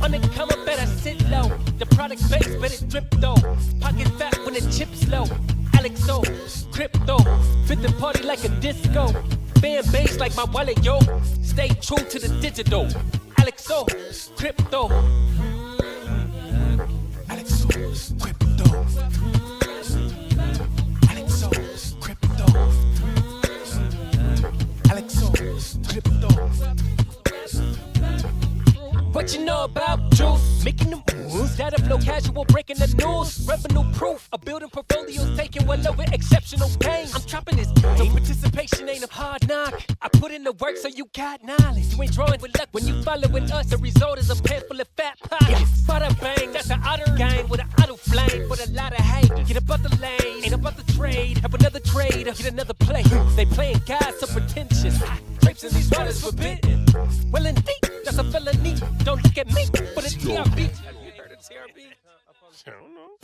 On the come up, better sit low. The product base, better drip though. Pocket fat when the chips low. AlexOCrypto, fit the party like a disco. Fan base like my wallet, yo. Stay true to the digital. AlexOCrypto. AlexOCrypto. AlexOCrypto. AlexOCrypto. What you know about juice? Making the moves, data flow casual, breaking the news. Revenue proof, a building portfolios taking well over exceptional pain. I'm trapping this game, so participation ain't a hard knock. I put in the work so you got knowledge. You ain't drawing with luck when you following us. The result is a pants full of fat pockets. Bada bang, that's an otter gang with an auto flame. With a lot of hate, get about the lane, ain't about the trade. Have another trade, get another play. They playing God so pretentious. Grapes in these waters forbidden. Well indeed, that's a felony. Don't look at me for the TRB. Have you heard of TRB? I don't know.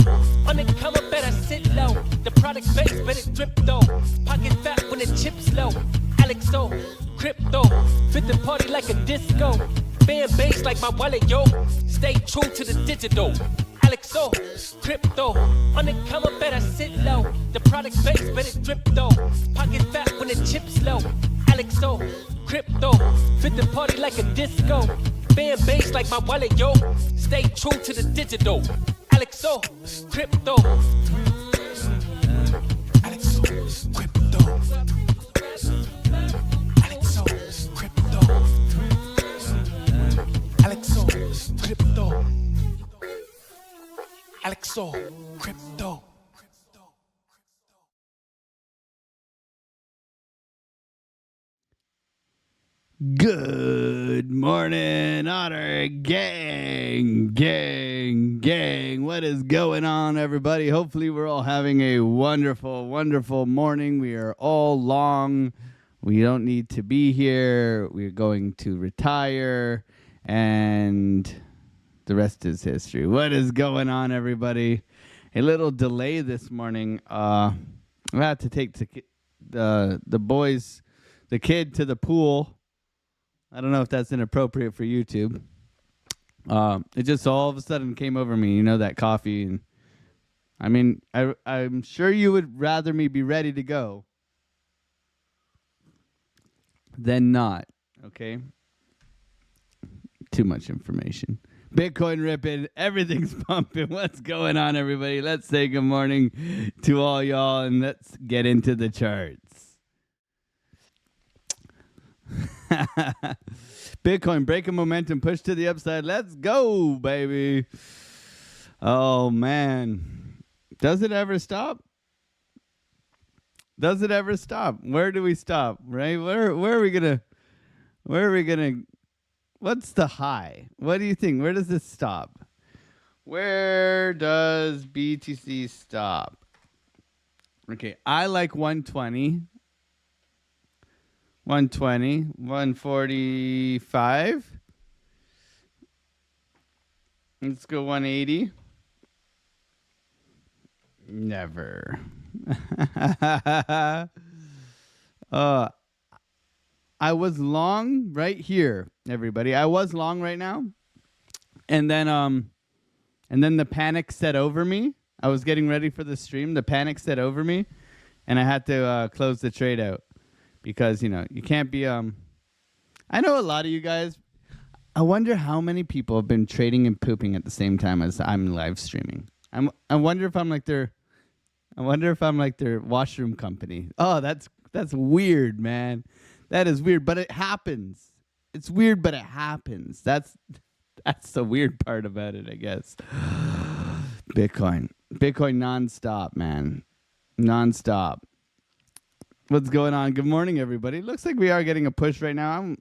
On the come up, better sit low. The product base, better drip though. Pocket fat when the chips low. AlexOCrypto, fit the party like a disco. Fan base like my wallet, yo. Stay true to the digital. AlexOCrypto, on the come up, better sit low. The product base, better drip though. Pocket fat when the chips low. AlexOCrypto, fit the party like a disco. Fan base like my wallet, yo. Stay true to the digital. AlexOCrypto. AlexOCrypto. AlexOCrypto. AlexOCrypto. AlexOCrypto. Good morning, Otter gang. What is going on, everybody? Hopefully we're all having a wonderful morning. We are all long. We don't need to be here. We're going to retire, and the rest is history. What is going on, everybody? A little delay this morning. I had to take the kid to the pool. I don't know if that's inappropriate for YouTube. It just all of a sudden came over me, that coffee. And I mean, I'm sure you would rather me be ready to go than not, okay? Too much information. Bitcoin ripping, everything's pumping. What's going on, everybody? Let's say good morning to all y'all, and let's get into the charts. Bitcoin breaking momentum, push to the upside. Let's go, baby. Oh man, does it ever stop? Where do we stop? Right? Where are we gonna? What's the high? What do you think? Where does this stop? Where does BTC stop? Okay, I like 120. 120, 145. Let's go 180. Never. I was long right here, everybody. I was long right now. And then the panic set over me. I was getting ready for the stream. The panic set over me, and I had to close the trade out. Because, you can't be, I know a lot of you guys, I wonder how many people have been trading and pooping at the same time as I'm live streaming. I wonder if I'm like their washroom company. Oh, that's weird, man. That is weird, but it happens. It's weird, but it happens. That's the weird part about it, I guess. Bitcoin nonstop, man. Nonstop. What's going on? Good morning, everybody. Looks like we are getting a push right now. I'm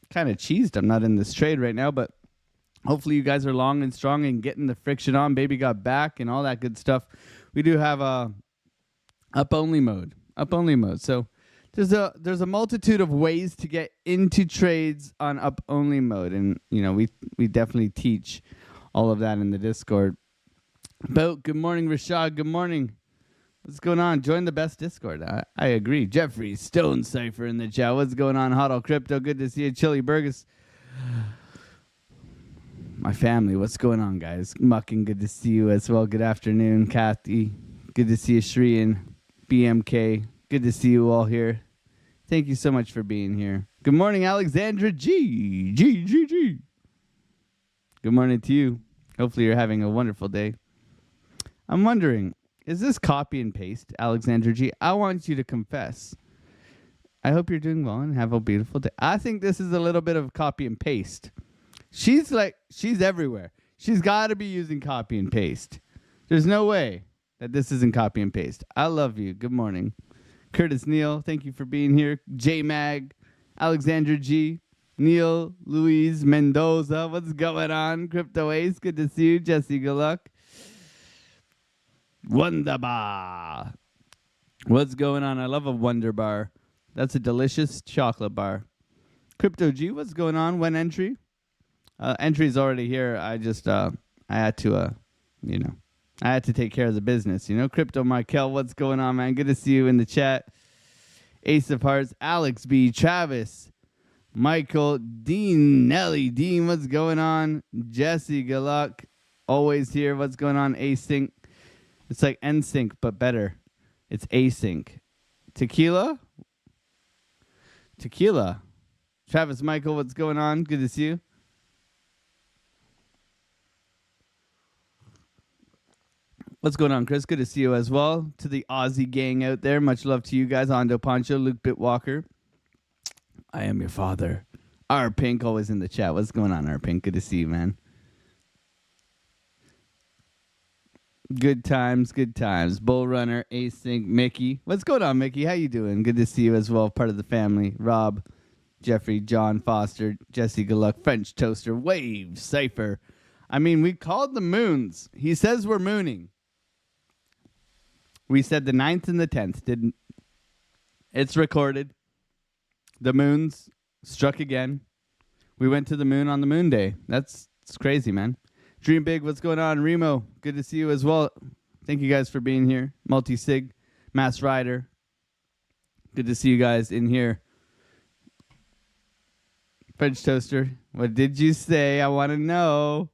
kind of cheesed. I'm not in this trade right now, but hopefully you guys are long and strong and getting the friction on. Baby got back and all that good stuff. We do have a up-only mode. So there's a multitude of ways to get into trades on up-only mode, and we definitely teach all of that in the Discord. Boat, good morning. Rashad, good morning. What's going on? Join the best Discord. I agree. Jeffrey, Stone Cipher in the chat. What's going on? AlexOCrypto, good to see you. Chili Burgess. My family, what's going on, guys? Mucking, good to see you as well. Good afternoon, Kathy. Good to see you, Shri and BMK. Good to see you all here. Thank you so much for being here. Good morning, Alexandra G. G. Good morning to you. Hopefully you're having a wonderful day. I'm wondering, is this copy and paste, Alexandra G? I want you to confess. I hope you're doing well and have a beautiful day. I think this is a little bit of copy and paste. She's everywhere. She's got to be using copy and paste. There's no way that this isn't copy and paste. I love you. Good morning. Curtis Neal, thank you for being here. J-Mag, Alexandra G, Neil, Luis, Mendoza, what's going on? Crypto Ace, good to see you. Jesse, good luck. Wonderbar. What's going on? I love a Wonder Bar. That's a delicious chocolate bar. Crypto G, what's going on? When entry? Entry's already here. I just, I had to, I had to take care of the business. Crypto Markel, what's going on, man? Good to see you in the chat. Ace of Hearts, Alex B, Travis, Michael, Dean, Nelly, Dean, what's going on? Jesse, good luck. Always here. What's going on? Async. It's like NSYNC, but better. It's async. Tequila. Travis, Michael, what's going on? Good to see you. What's going on, Chris? Good to see you as well. To the Aussie gang out there, much love to you guys. Ando Pancho, Luke Bitwalker. I am your father. R Pink, always in the chat. What's going on, R Pink? Good to see you, man. Good times. Bull Runner, Async, Mickey. What's going on, Mickey? How you doing? Good to see you as well. Part of the family. Rob, Jeffrey, John Foster, Jesse, good luck. French Toaster, Wave, Cipher. I mean, we called the moons. He says we're mooning. We said the 9th and the 10th. Didn't? It's recorded. The moons struck again. We went to the moon on the moon day. It's crazy, man. Dream big. What's going on? Remo, good to see you as well. Thank you guys for being here. Multi-Sig, Mass Rider. Good to see you guys in here. French Toaster, what did you say? I want to know.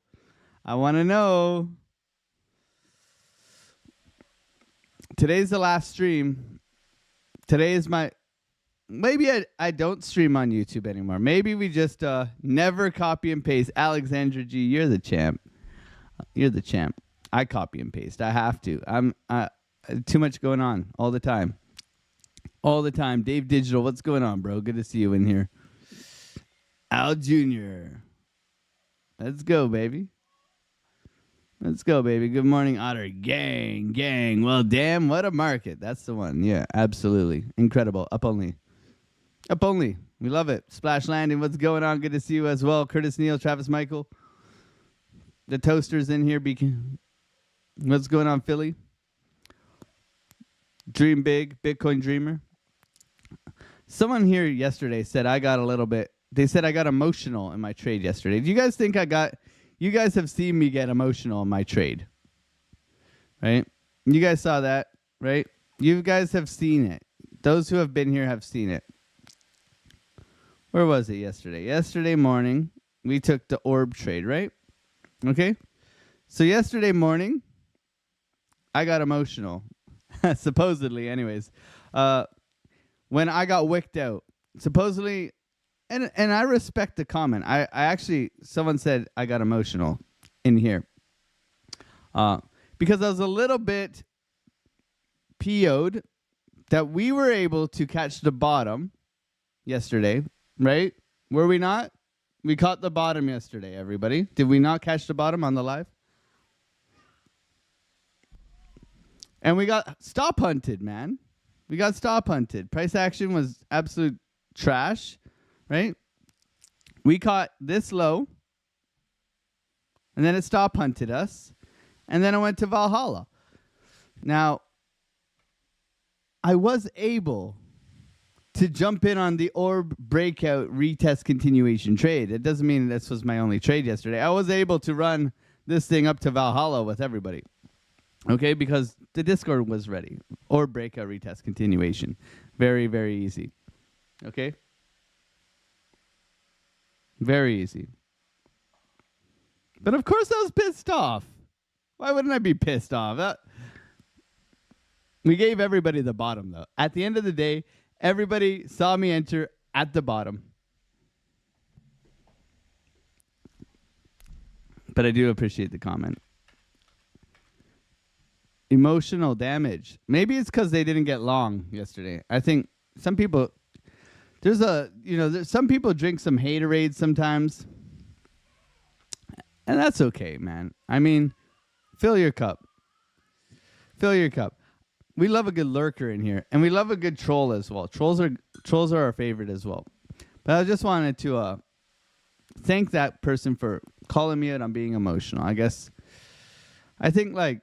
Today's the last stream. Today is my... Maybe I don't stream on YouTube anymore. Maybe we just never copy and paste. Alexandra G, you're the champ. I copy and paste. I have to. I'm too much going on all the time. Dave Digital, what's going on, bro? Good to see you in here. Al Jr. Let's go, baby. Good morning, Otter. Gang. Well, damn, what a market. That's the one. Yeah, absolutely. Incredible. Up only. We love it. Splash Landing, what's going on? Good to see you as well. Curtis Neal, Travis Michael. The Toaster's in here. What's going on, Philly? Dream big. Bitcoin Dreamer. Someone here yesterday said they said I got emotional in my trade yesterday. Do you guys think you guys have seen me get emotional in my trade, right? You guys saw that, right? You guys have seen it. Those who have been here have seen it. Where was it yesterday? Yesterday morning, we took the orb trade, right? Okay. So yesterday morning, I got emotional. Supposedly, anyways. When I got wicked out. Supposedly... And I respect the comment. I actually, someone said I got emotional in here. Because I was a little bit PO'd that we were able to catch the bottom yesterday, right? Were we not? We caught the bottom yesterday, everybody. Did we not catch the bottom on the live? And we got stop hunted, man. Price action was absolute trash. Right? We caught this low, and then it stop hunted us, and then it went to Valhalla. Now, I was able to jump in on the orb breakout retest continuation trade. It doesn't mean this was my only trade yesterday. I was able to run this thing up to Valhalla with everybody. Okay, because the Discord was ready. Or breakout retest continuation. Very, very easy. Okay? Very easy. But of course I was pissed off. Why wouldn't I be pissed off? We gave everybody the bottom, though. At the end of the day, everybody saw me enter at the bottom. But I do appreciate the comment. Emotional damage. Maybe it's because they didn't get long yesterday. I think some people... There's some people drink some haterade sometimes. And that's okay, man. I mean, fill your cup. Fill your cup. We love a good lurker in here, and we love a good troll as well. Trolls are our favorite as well. But I just wanted to thank that person for calling me out on being emotional. I think like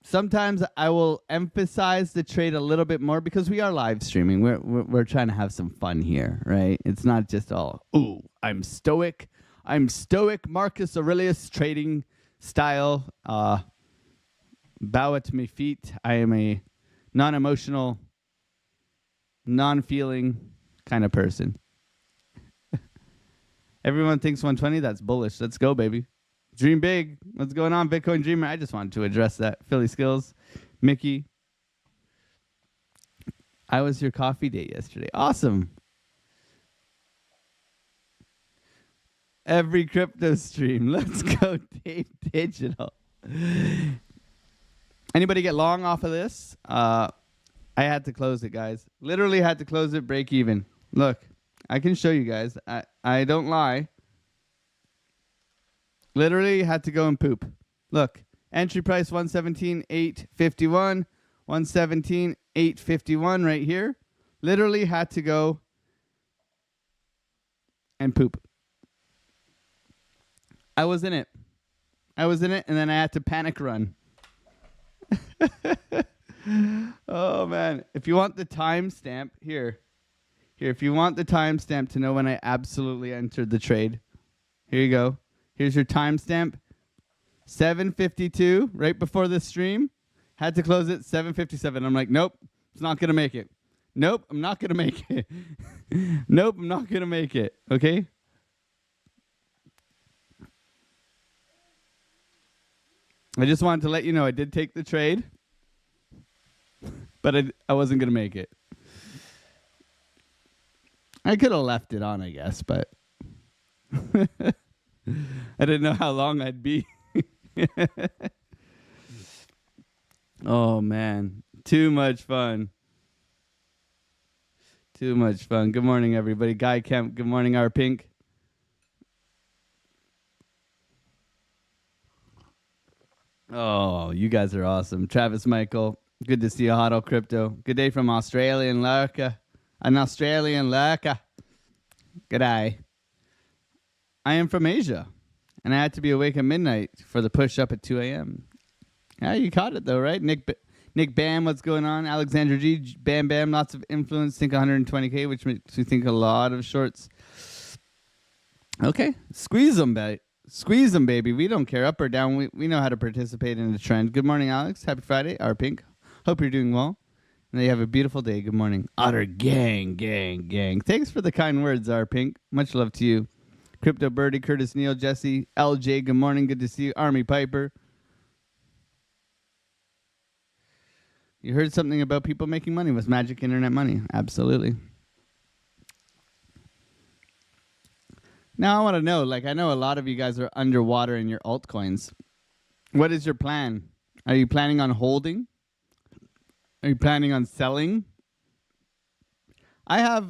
sometimes I will emphasize the trade a little bit more because we are live streaming. We're trying to have some fun here, right? It's not just all, ooh, I'm stoic. I'm stoic Marcus Aurelius trading style. Bow at my feet. I am a non-emotional, non-feeling kind of person. Everyone thinks 120. That's bullish. Let's go, baby. Dream big. What's going on, Bitcoin Dreamer? I just wanted to address that. Philly Skills. Mickey. I was your coffee date yesterday. Awesome. Every crypto stream. Let's go, Dave Digital. Anybody get long off of this? I had to close it, guys. Literally had to close it, break even. Look, I can show you guys. I don't lie. Literally had to go and poop. Look, entry price 117,851, 117,851 right here. Literally had to go and poop. I was in it, and then I had to panic run. Oh, man. If you want the timestamp, here, if you want the timestamp to know when I absolutely entered the trade, here you go. Here's your timestamp. 7:52, right before the stream. Had to close it 7:57. I'm like, nope, it's not going to make it. Nope, I'm not going to make it. Nope, I'm not going to make it. Okay? I just wanted to let you know I did take the trade, but I wasn't going to make it. I could have left it on, I guess, but I didn't know how long I'd be. Oh, man. Too much fun. Too much fun. Good morning, everybody. Guy Kemp, good morning, our Pink. Oh, you guys are awesome. Travis Michael, good to see you, AlexOCrypto. Good day from Australian Lurker. An Australian Lurker. G'day. I am from Asia, and I had to be awake at midnight for the push-up at 2 a.m. Yeah, you caught it, though, right? Nick Bam, what's going on? Alexander G, Bam Bam, lots of influence. Think 120K, which makes me think a lot of shorts. Okay, squeeze them, baby. Squeeze them, baby. We don't care, up or down. We know how to participate in the trend. Good morning, Alex. Happy Friday. Our Pink. Hope you're doing well. And you have a beautiful day. Good morning. Otter gang. Thanks for the kind words, our Pink. Much love to you. Crypto Birdie, Curtis Neal, Jesse, LJ, good morning. Good to see you. Army Piper. You heard something about people making money with magic internet money. Absolutely. Now I want to know, I know a lot of you guys are underwater in your altcoins. What is your plan? Are you planning on holding? Are you planning on selling? I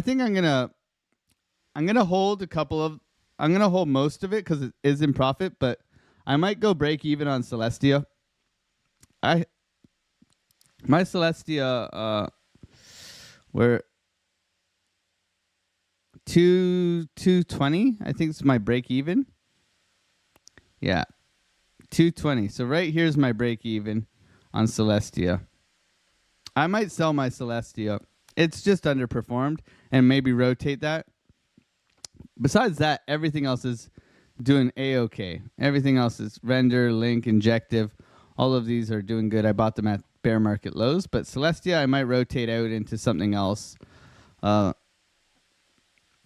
think I'm going to hold I'm going to hold most of it because it is in profit, but I might go break even on Celestia. My Celestia, were 220, I think it's my break even. Yeah, 220. So right here's my break even on Celestia. I might sell my Celestia. It's just underperformed and maybe rotate that. Besides that, everything else is doing A-OK. Everything else is render, link, injective. All of these are doing good. I bought them at bear market lows, but Celestia I might rotate out into something else.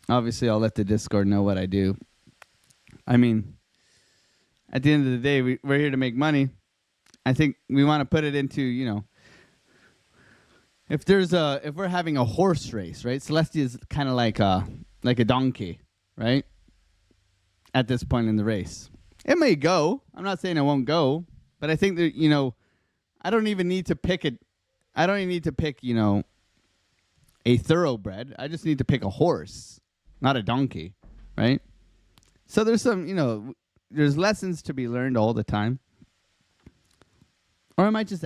Obviously, I'll let the Discord know what I do. I mean, at the end of the day, we're here to make money. I think we want to put it into, you know, if we're having a horse race, right? Celestia is kind of like a donkey, right? At this point in the race, it may go. I'm not saying it won't go, but I think that, you know, I don't even need to pick it. I don't even need to pick, you know, a thoroughbred. I just need to pick a horse, not a donkey, right? So there's some, you know, there's lessons to be learned all the time. Or I might just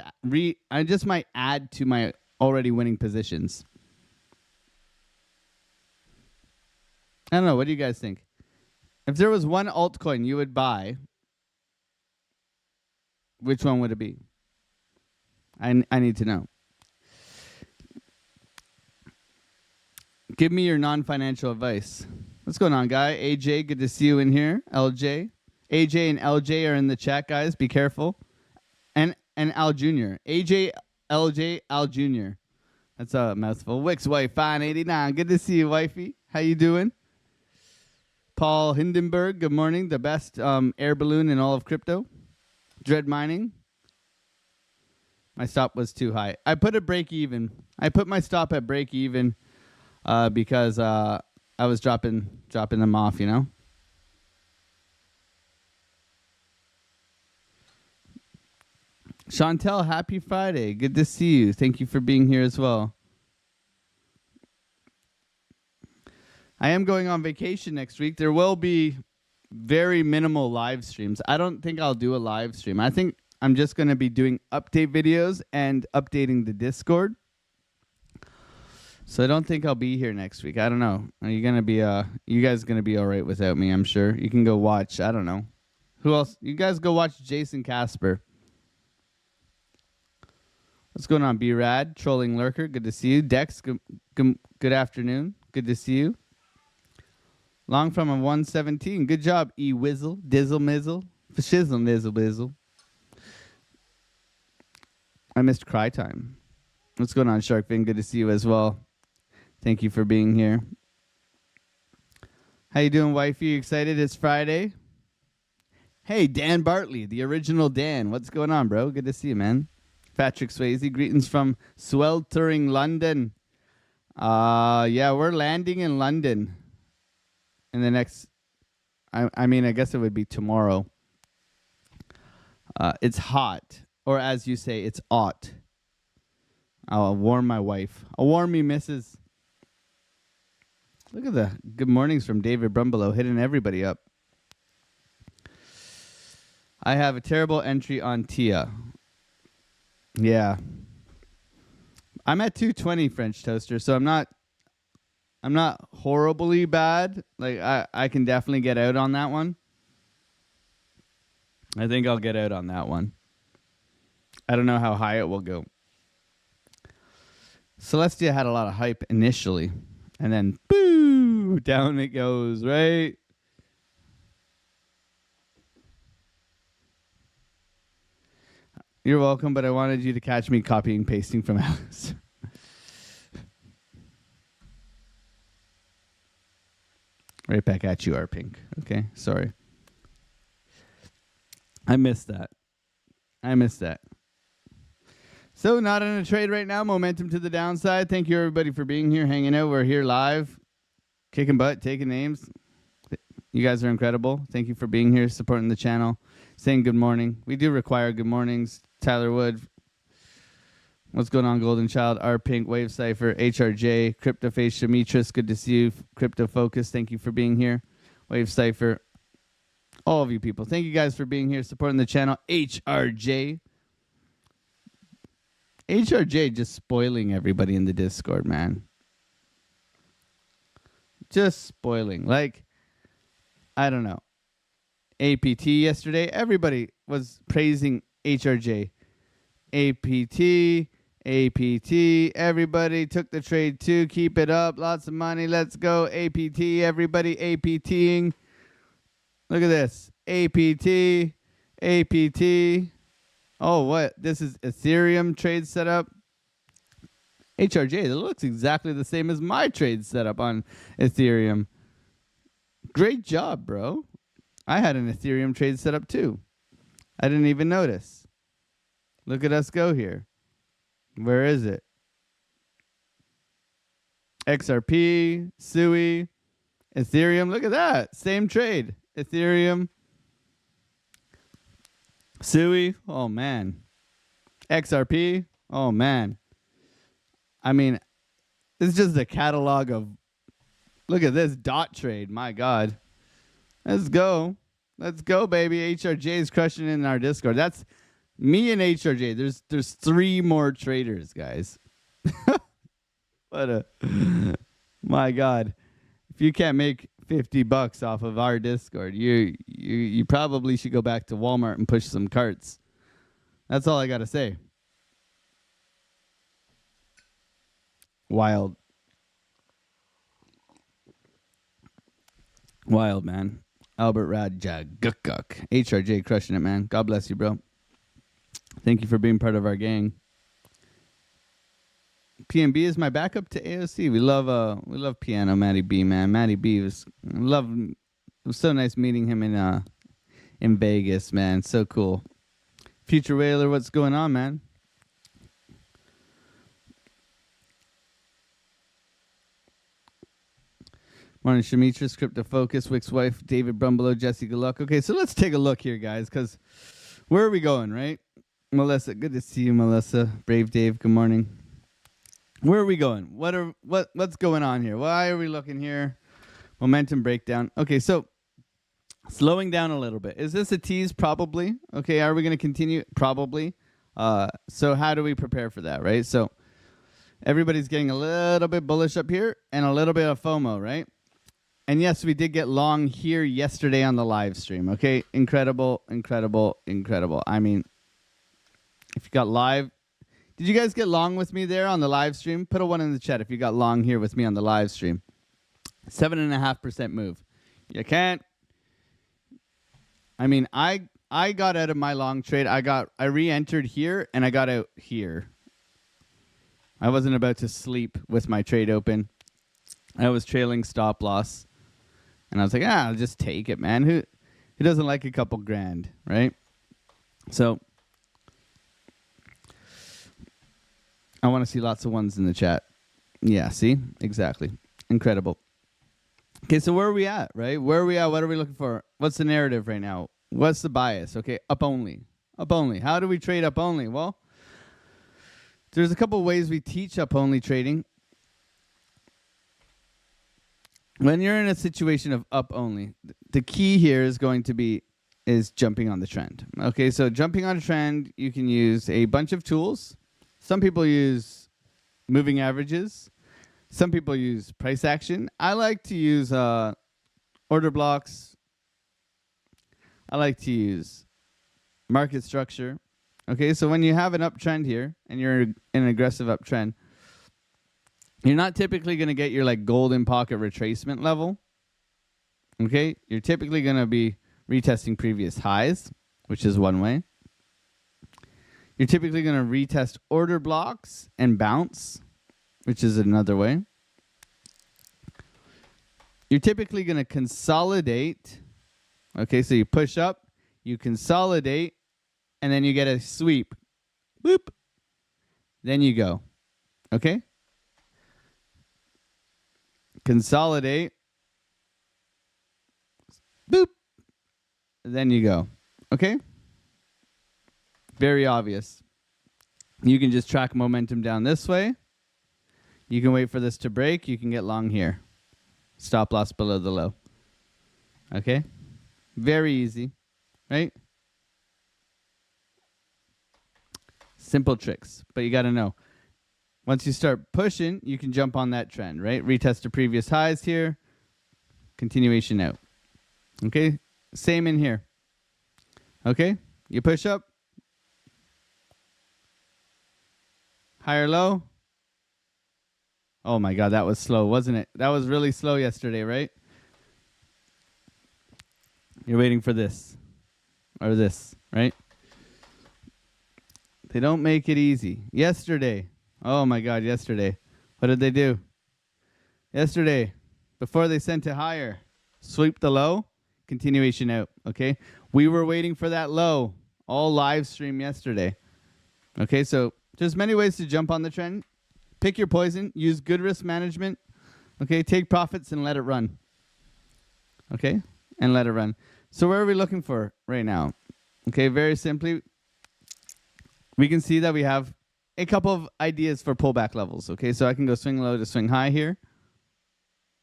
I just might add to my already winning positions. I don't know. What do you guys think? If there was one altcoin you would buy, which one would it be? I need to know. Give me your non-financial advice. What's going on, guy? AJ, good to see you in here. LJ. AJ and LJ are in the chat, guys. Be careful. And Al Jr. AJ, LJ, Al Jr. That's a mouthful. Wix wife, fine 89. Good to see you, wifey. How you doing? Paul Hindenburg, good morning. The best air balloon in all of crypto. Dread mining. My stop was too high. I put a break even. I put my stop at break even because I was dropping them off, you know. Chantel, happy Friday. Good to see you. Thank you for being here as well. I am going on vacation next week. There will be very minimal live streams. I don't think I'll do a live stream. I think I'm just going to be doing update videos and updating the Discord. So I don't think I'll be here next week. I don't know. Are you going to be you guys going to be all right without me, I'm sure. You can go watch, I don't know. Who else? You guys go watch Jason Casper. What's going on, B-Rad? Trolling Lurker, good to see you. Dex, good afternoon. Good to see you. Long from a 117. Good job, E-Wizzle, Dizzle Mizzle, Fashizzle Nizzle Bizzle. I missed Cry Time. What's going on, Sharkfin? Good to see you as well. Thank you for being here. How you doing, wifey? You excited? It's Friday. Hey, Dan Bartley, the original Dan. What's going on, bro? Good to see you, man. Patrick Swayze, greetings from sweltering London. Yeah, we're landing in London in the next, I mean, I guess it would be tomorrow. It's hot, or as you say, it's hot. I'll warn my wife. I'll warn me, missus. Look at the good mornings from David Brumbelow, hitting everybody up. I have a terrible entry on Tia. Yeah. I'm at 220 French Toaster, so I'm not horribly bad. Like I can definitely get out on that one. I think I'll get out on that one. I don't know how high it will go. Celestia had a lot of hype initially, and then boo, down it goes, right? You're welcome, but I wanted you to catch me copying and pasting from Alex. Right back at you, R-Pink. Okay, sorry. I missed that. So, not in a trade right now. Momentum to the downside. Thank you, everybody, for being here, hanging out. We're here live, kicking butt, taking names. You guys are incredible. Thank you for being here, supporting the channel, saying good morning. We do require good mornings. Tyler Wood. What's going on, Golden Child? R-Pink, Wave Cipher, HRJ, CryptoFace, Shamitris. Good to see you. Crypto Focus. Thank you for being here. Wave Cipher. All of you people. Thank you guys for being here, supporting the channel. HRJ. HRJ just spoiling everybody in the Discord, man. Just spoiling. Like, I don't know. APT yesterday, everybody was praising HRJ. APT, everybody took the trade too. Keep it up. Lots of money. Let's go. APT, everybody APTing. Look at this. APT, APT. Oh, what? This is Ethereum trade setup. HRJ, that looks exactly the same as my trade setup on Ethereum. Great job, bro. I had an Ethereum trade setup too. I didn't even notice. Look at us go here. Where is it? XRP, SUI, Ethereum. Look at that. Same trade. Ethereum, SUI. Oh, man. XRP. Oh, man. I mean, it's just a catalog of... Look at this dot trade. My God. Let's go. Let's go, baby. HRJ is crushing it in our Discord. That's me and HRJ. There's 3 more traders, guys. What a... My God. If you can't make $50 off of our Discord, you probably should go back to Walmart and push some carts. That's all I got to say. Wild. Wild, man. Albert Radjag. Guk. HRJ crushing it, man. God bless you, bro. Thank you for being part of our gang. PNB is my backup to AOC. We love Piano Matty B, man. Matty B it was so nice meeting him in Vegas, man. So cool. Future Whaler, what's going on, man? Morning, Shamitris, Crypto Focus, Wick's wife, David Brumbelow, Jesse Good luck. Okay, so let's take a look here, guys, because where are we going, right? Melissa, good to see you, Melissa. Brave Dave, good morning. Where are we going? What's going on here? Why are we looking here? Momentum breakdown. Okay, so slowing down a little bit. Is this a tease? Probably. Okay, are we going to continue? Probably. So how do we prepare for that, right? So everybody's getting a little bit bullish up here and a little bit of FOMO, right? And yes, we did get long here yesterday on the live stream. Okay, incredible, incredible, incredible. I mean, if you got live, did you guys get long with me there on the live stream? Put a 1 in the chat if you got long here with me on the live stream. 7.5% move. You can't. I mean, I got out of my long trade. I re-entered here and I got out here. I wasn't about to sleep with my trade open. I was trailing stop loss. And I was like, I'll just take it, man. Who doesn't like a couple grand, right? So I want to see lots of 1s in the chat. Yeah, see? Exactly. Incredible. Okay, so where are we at, right? Where are we at? What are we looking for? What's the narrative right now? What's the bias? Okay, up only. Up only. How do we trade up only? Well, there's a couple ways we teach up only trading. When you're in a situation of up only, the key here is going to be jumping on the trend. Okay, so jumping on a trend, you can use a bunch of tools. Some people use moving averages. Some people use price action. I like to use order blocks. I like to use market structure. Okay, so when you have an uptrend here and you're in an aggressive uptrend, you're not typically going to get your like golden pocket retracement level. Okay, you're typically going to be retesting previous highs, which is one way. You're typically going to retest order blocks and bounce, which is another way. You're typically going to consolidate. Okay, so you push up, you consolidate, and then you get a sweep. Boop. Then you go. Okay? Consolidate. Boop. Then you go. Okay? Very obvious. You can just track momentum down this way. You can wait for this to break. You can get long here. Stop loss below the low. Okay? Very easy. Right? Simple tricks. But you got to know. Once you start pushing, you can jump on that trend, right? Retest to previous highs here. Continuation out. Okay? Same in here. Okay? You push up. Higher low. Oh my God, that was slow, wasn't it? That was really slow yesterday, right? You're waiting for this or this, right? They don't make it easy. Yesterday, oh my God, yesterday, what did they do? Yesterday, before they sent it higher, sweep the low, continuation out, okay? We were waiting for that low all live stream yesterday. Okay, so there's many ways to jump on the trend. Pick your poison, use good risk management, okay? Take profits and let it run, okay? And let it run. So where are we looking for right now? Okay, very simply, we can see that we have a couple of ideas for pullback levels, okay? So I can go swing low to swing high here.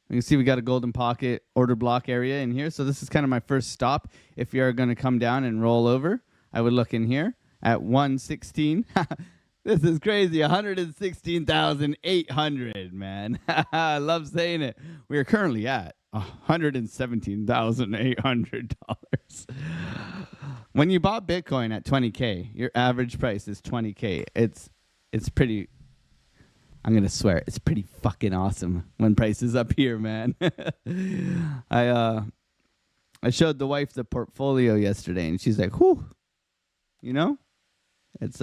You can see we got a golden pocket order block area in here. So this is kind of my first stop. If you're going to come down and roll over, I would look in here at 116. This is crazy. 116,800, man. I love saying it. We are currently at $117,800. When you bought Bitcoin at 20K, your average price is 20K. It's pretty, I'm going to swear, it's pretty fucking awesome when price is up here, man. I showed the wife the portfolio yesterday, and she's like, whew, you know? It's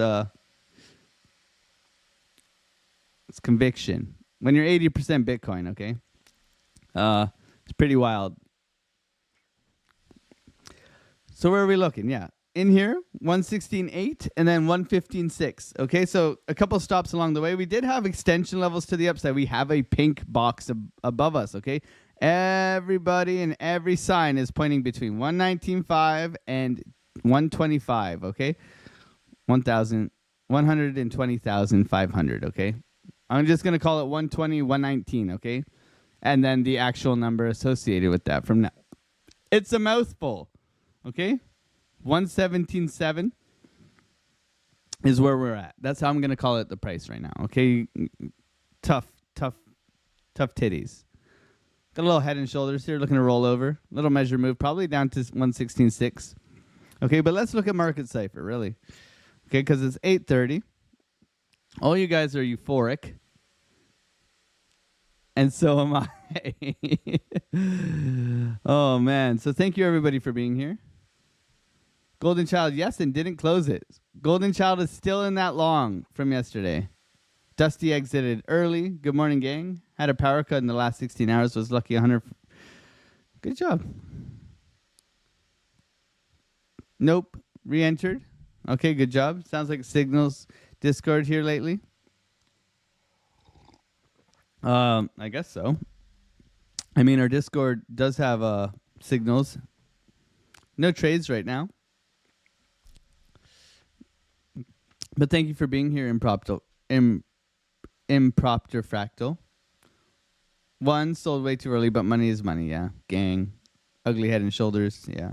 conviction. When you're 80% Bitcoin, okay? It's pretty wild. So where are we looking? Yeah. In here, 116.8 and then 115.6. Okay, so a couple stops along the way. We did have extension levels to the upside. We have a pink box above us, okay? Everybody and every sign is pointing between 119.5 and 125, okay? 120,500, okay? I'm just going to call it 120, 119, okay? And then the actual number associated with that from now. It's a mouthful, okay? 117.7 is where we're at. That's how I'm going to call it the price right now, okay? Tough titties. Got a little head and shoulders here, looking to roll over. Little measure move, probably down to 116.6. Okay, but let's look at market cipher, really. Okay, because it's 8:30. All you guys are euphoric. And so am I. Oh, man. So thank you, everybody, for being here. Golden Child, yes, and didn't close it. Golden Child is still in that long from yesterday. Dusty exited early. Good morning, gang. Had a power cut in the last 16 hours. Was lucky 100. Good job. Nope. Re-entered. Okay, good job. Sounds like Signals Discord here lately. I guess so. I mean, our Discord does have signals. No trades right now. But thank you for being here, Impromptu Fractal. One, sold way too early, but money is money, yeah. Gang. Ugly head and shoulders, yeah.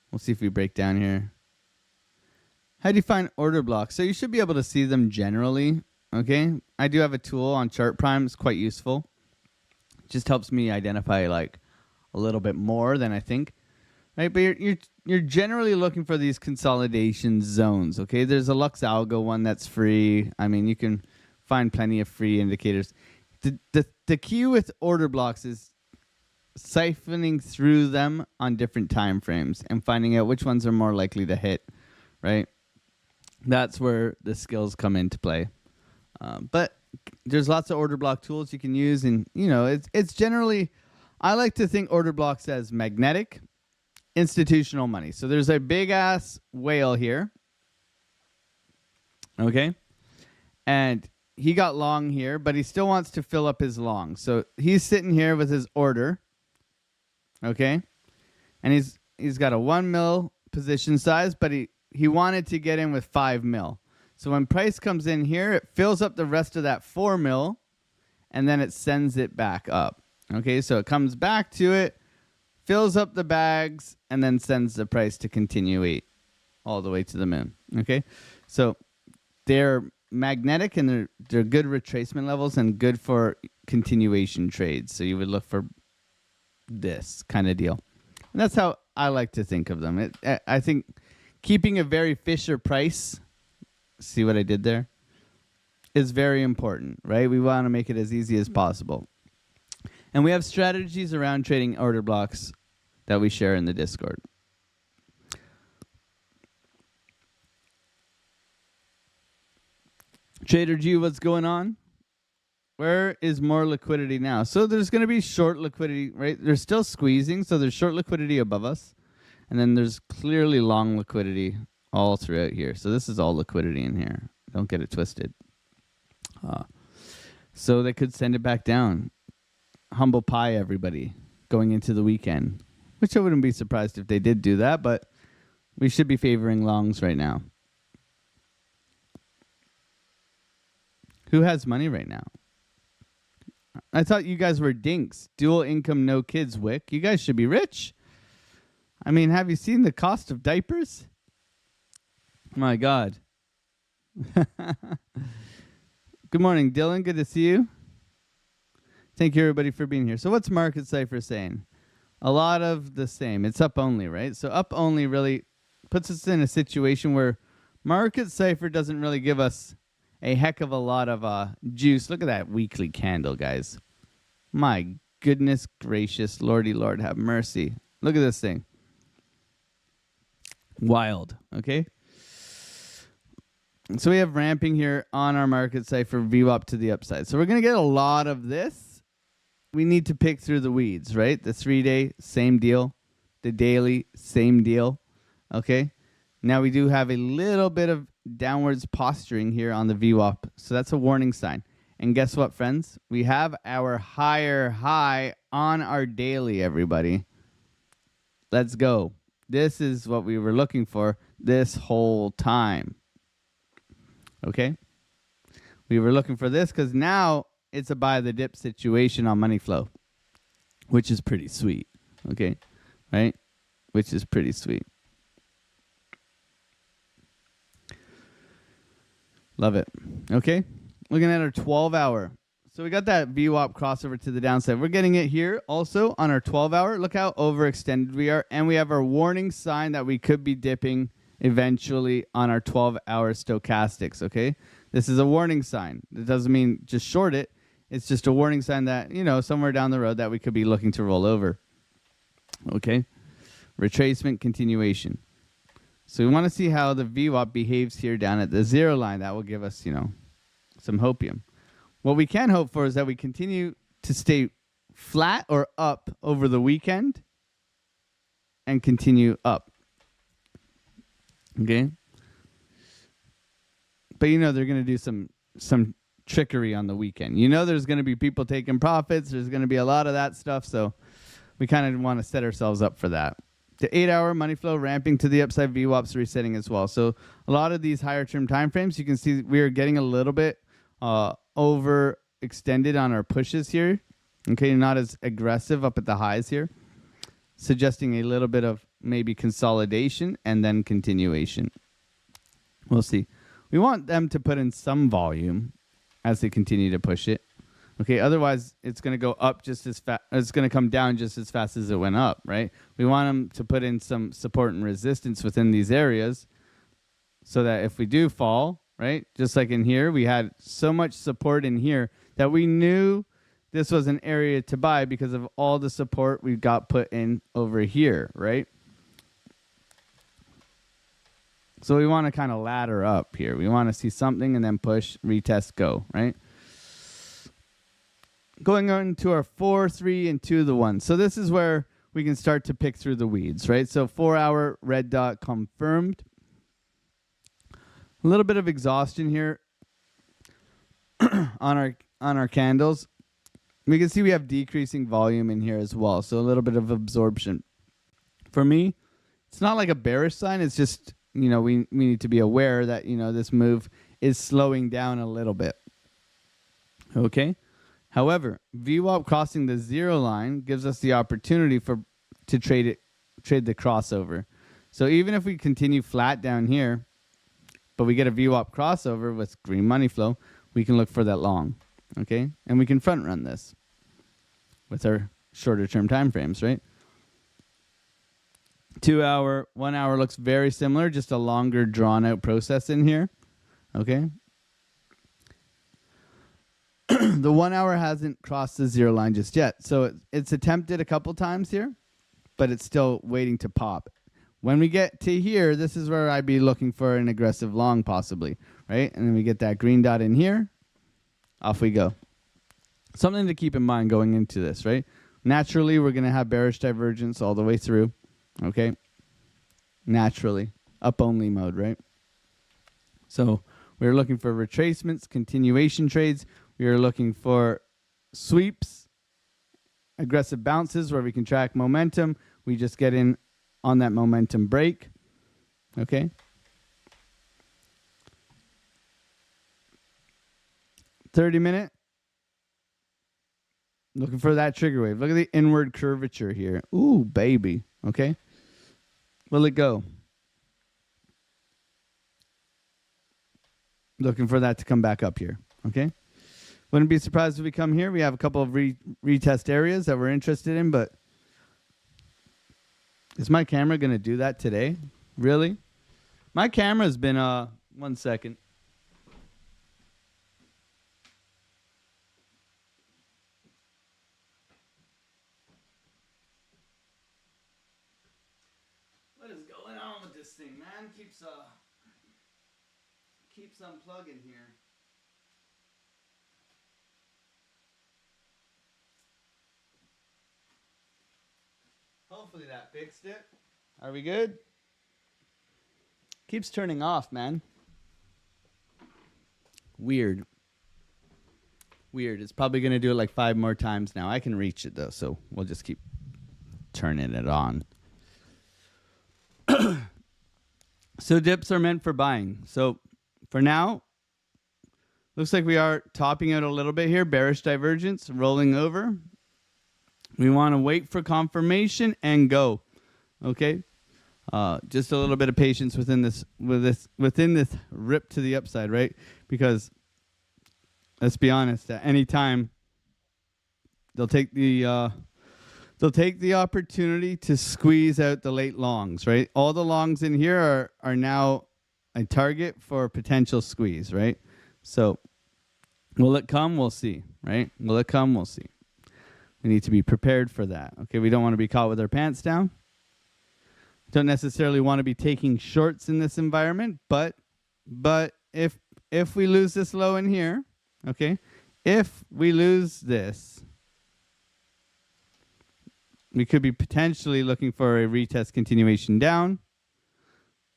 We'll see if we break down here. How do you find order blocks? So you should be able to see them generally, okay? I do have a tool on Chart Prime. It's quite useful. It just helps me identify like a little bit more than I think. Right, but you're generally looking for these consolidation zones, okay? There's a Lux Algo one that's free. I mean, you can find plenty of free indicators. The key with order blocks is siphoning through them on different time frames and finding out which ones are more likely to hit, right? That's where the skills come into play. But there's lots of order block tools you can use, and you know, it's generally, I like to think order blocks as magnetic institutional money. So there's a big ass whale here. Okay. And he got long here, but he still wants to fill up his long. So he's sitting here with his order. Okay. And he's got a 1 mil position size, but he wanted to get in with 5 mil. So when price comes in here, it fills up the rest of that 4 mil and then it sends it back up. Okay. So it comes back to it, fills up the bags, and then sends the price to continuate all the way to the moon. Okay, so they're magnetic and they're good retracement levels and good for continuation trades. So you would look for this kind of deal, and that's how I like to think of them. I think keeping a very Fisher price, see what I did there, is very important, right? We want to make it as easy as possible. And we have strategies around trading order blocks that we share in the Discord. Trader G, what's going on? Where is more liquidity now? So there's going to be short liquidity, right? They're still squeezing, so there's short liquidity above us. And then there's clearly long liquidity all throughout here. So this is all liquidity in here. Don't get it twisted. So they could send it back down. Humble pie, everybody, going into the weekend. Which I wouldn't be surprised if they did do that, but we should be favoring longs right now. Who has money right now? I thought you guys were dinks. Dual income, no kids, Wick. You guys should be rich. I mean, have you seen the cost of diapers? My God. Good morning, Dylan. Good to see you. Thank you, everybody, for being here. So what's Market Cipher saying? A lot of the same. It's up only, right? So up only really puts us in a situation where Market Cipher doesn't really give us a heck of a lot of juice. Look at that weekly candle, guys. My goodness gracious, Lordy Lord, have mercy. Look at this thing. Wild, okay? So we have ramping here on our Market Cipher VWAP to the upside. So we're going to get a lot of this. We need to pick through the weeds, right? The 3-day, same deal. The daily, same deal, okay? Now we do have a little bit of downwards posturing here on the VWAP. So that's a warning sign. And guess what, friends? We have our higher high on our daily, everybody. Let's go. This is what we were looking for this whole time. Okay? We were looking for this because now it's a buy the dip situation on money flow, which is pretty sweet. Okay? Right? Which is pretty sweet. Love it. Okay? Looking at our 12-hour. So we got that VWAP crossover to the downside. We're getting it here also on our 12-hour. Look how overextended we are. And we have our warning sign that we could be dipping eventually on our 12-hour stochastics, okay? This is a warning sign. It doesn't mean just short it. It's just a warning sign that, you know, somewhere down the road that we could be looking to roll over. Okay? Retracement continuation. So we want to see how the VWAP behaves here down at the 0 line. That will give us, you know, some hopium. What we can hope for is that we continue to stay flat or up over the weekend and continue up. Okay? But you know they're going to do some trickery on the weekend. You know there's going to be people taking profits. There's going to be a lot of that stuff. So we kind of want to set ourselves up for that. The 8-hour money flow ramping to the upside, VWAPs resetting as well. So a lot of these higher term time frames, you can see we are getting a little bit overextended on our pushes here. Okay, not as aggressive up at the highs here, suggesting a little bit of maybe consolidation and then continuation. We'll see. We want them to put in some volume as they continue to push it. Okay, otherwise it's going to go up just as fast. It's going to come down just as fast as it went up, right? We want them to put in some support and resistance within these areas so that if we do fall, right, just like in here, we had so much support in here that we knew this was an area to buy because of all the support we got put in over here, right? So we want to kind of ladder up here. We want to see something and then push, retest, go, right? Going on to our 4, 3, and 2 to the 1. So this is where we can start to pick through the weeds, right? So 4-hour red dot confirmed. A little bit of exhaustion here on our candles. We can see we have decreasing volume in here as well. So a little bit of absorption. For me, it's not like a bearish sign. It's just, you know, we need to be aware that, you know, this move is slowing down a little bit. Okay? However, VWAP crossing the 0 line gives us the opportunity to trade the crossover. So even if we continue flat down here, but we get a VWAP crossover with green money flow, we can look for that long, okay? And we can front run this with our shorter term time frames, right? 2-hour, 1 hour looks very similar, just a longer drawn out process in here, okay? The 1 hour hasn't crossed the 0 line just yet. So it's attempted a couple times here. but it's still waiting to pop. When we get to here, this is where I'd be looking for an aggressive long possibly, right? And then we get that green dot in here. Off we go. Something to keep in mind going into this, right? Naturally, we're going to have bearish divergence all the way through, okay? Naturally. Up-only mode, right? So we're looking for retracements, continuation trades. We are looking for sweeps, aggressive bounces where we can track momentum. We just get in on that momentum break. Okay. 30-minute. Looking for that trigger wave. Look at the inward curvature here. Ooh, baby. Okay. Will it go? Looking for that to come back up here. Okay. Wouldn't be surprised if we come here. We have a couple of retest areas that we're interested in, but is my camera going to do that today? Really? My camera's been, 1 second. What is going on with this thing, man? Keeps unplugging here. Hopefully that fixed it. Are we good? Keeps turning off, man. Weird. It's probably going to do it like 5 more times now. I can reach it, though, so we'll just keep turning it on. So dips are meant for buying. So for now, looks like we are topping out a little bit here. Bearish divergence, rolling over. We want to wait for confirmation and go. Okay? Just a little bit of patience within this rip to the upside, right? Because let's be honest, at any time they'll take the opportunity to squeeze out the late longs, right? All the longs in here are now a target for potential squeeze, right? So will it come? We'll see, right? Will it come? We'll see. We need to be prepared for that. Okay, we don't want to be caught with our pants down. Don't necessarily want to be taking shorts in this environment, but if we lose this low in here, okay, if we lose this, we could be potentially looking for a retest continuation down.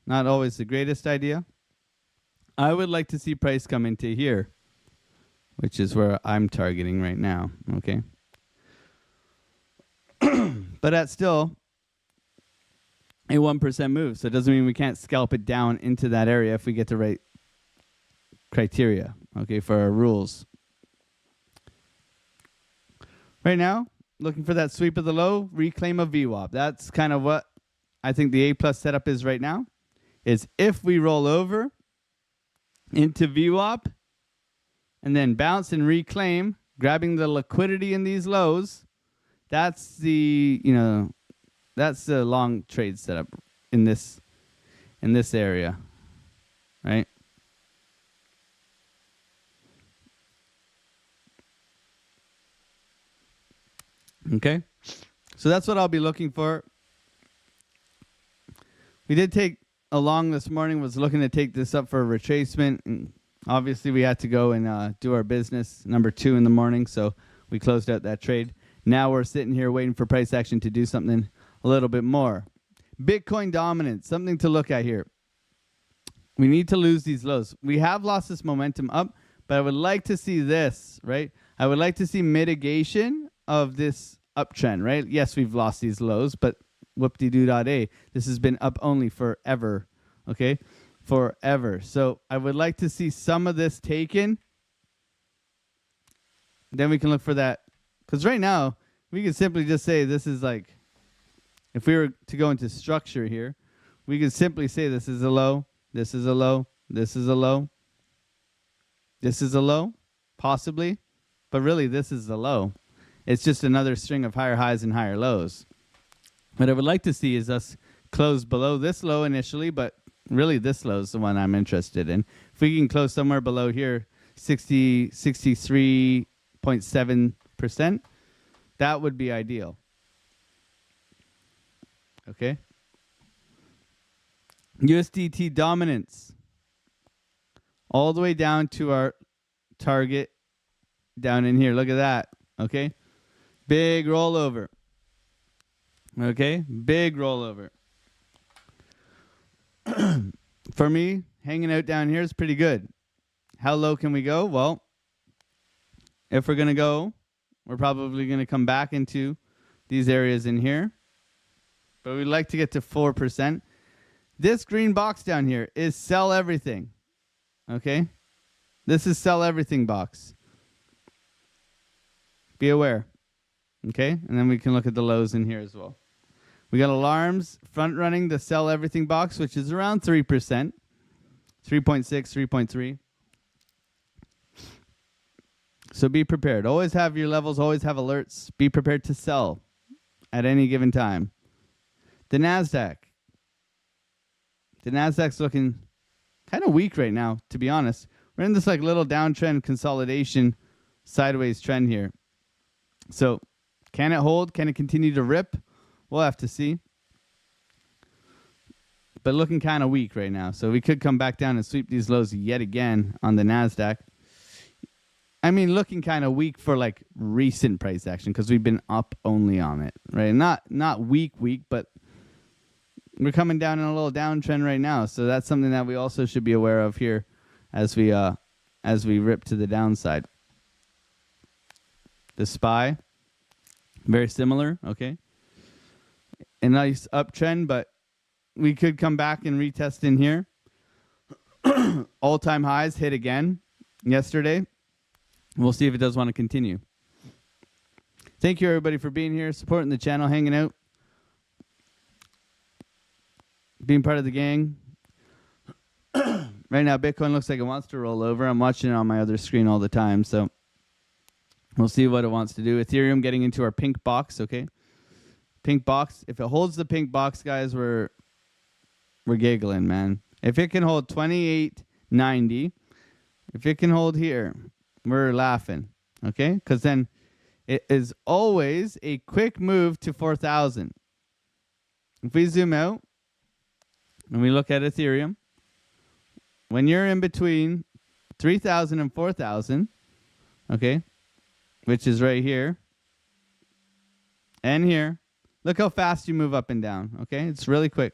Not always the greatest idea. I would like to see price come into here, which is where I'm targeting right now, okay? But that's still a 1% move. So it doesn't mean we can't scalp it down into that area if we get the right criteria, okay, for our rules. Right now, looking for that sweep of the low, reclaim a VWAP. That's kind of what I think the A+ setup is right now, is if we roll over into VWAP and then bounce and reclaim, grabbing the liquidity in these lows, that's the, that's the long trade setup in this area, right? Okay, so that's what I'll be looking for. We did take a long this morning, was looking to take this up for a retracement, and obviously we had to go and do our business, number 2 in the morning, so we closed out that trade. Now we're sitting here waiting for price action to do something a little bit more. Bitcoin dominance, something to look at here. We need to lose these lows. We have lost this momentum up, but I would like to see this, right? I would like to see mitigation of this uptrend, right? Yes, we've lost these lows, but whoop-de-doo-dot-a. This has been up only forever, okay? Forever. So I would like to see some of this taken. Then we can look for that. Because right now, we can simply just say this is like, if we were to go into structure here, we could simply say this is a low, this is a low, this is a low, this is a low, possibly. But really, this is the low. It's just another string of higher highs and higher lows. What I would like to see is us close below this low initially, but really this low is the one I'm interested in. If we can close somewhere below here, 63.7%, that would be ideal. Okay. USDT dominance. All the way down to our target down in here. Look at that. Okay. Big rollover. Okay. Big rollover. For me, hanging out down here is pretty good. How low can we go? Well, if we're going to go, we're probably going to come back into these areas in here. But we'd like to get to 4%. This green box down here is sell everything. Okay? This is sell everything box. Be aware. Okay? And then we can look at the lows in here as well. We got alarms front running the sell everything box, which is around 3%. 3.6, 3.3. So be prepared. Always have your levels, always have alerts. Be prepared to sell at any given time. The NASDAQ. The NASDAQ's looking kind of weak right now, to be honest. We're in this like little downtrend consolidation sideways trend here. So can it hold? Can it continue to rip? We'll have to see. But looking kind of weak right now. So we could come back down and sweep these lows yet again on the NASDAQ. I mean, looking kind of weak for like recent price action because we've been up only on it, right? Not weak, but we're coming down in a little downtrend right now. So that's something that we also should be aware of here as we rip to the downside. The SPY, very similar, okay? A nice uptrend, but we could come back and retest in here. All-time highs hit again yesterday. We'll see if it does want to continue. Thank you, everybody, for being here, supporting the channel, hanging out, being part of the gang. Right now, Bitcoin looks like it wants to roll over. I'm watching it on my other screen all the time, so we'll see what it wants to do. Ethereum getting into our pink box, okay? Pink box. If it holds the pink box, guys, we're giggling, man. If it can hold 28.90, if it can hold here, we're laughing, okay? Because then it is always a quick move to 4,000. If we zoom out and we look at Ethereum, when you're in between 3,000 and 4,000, okay, which is right here and here, look how fast you move up and down, okay? It's really quick.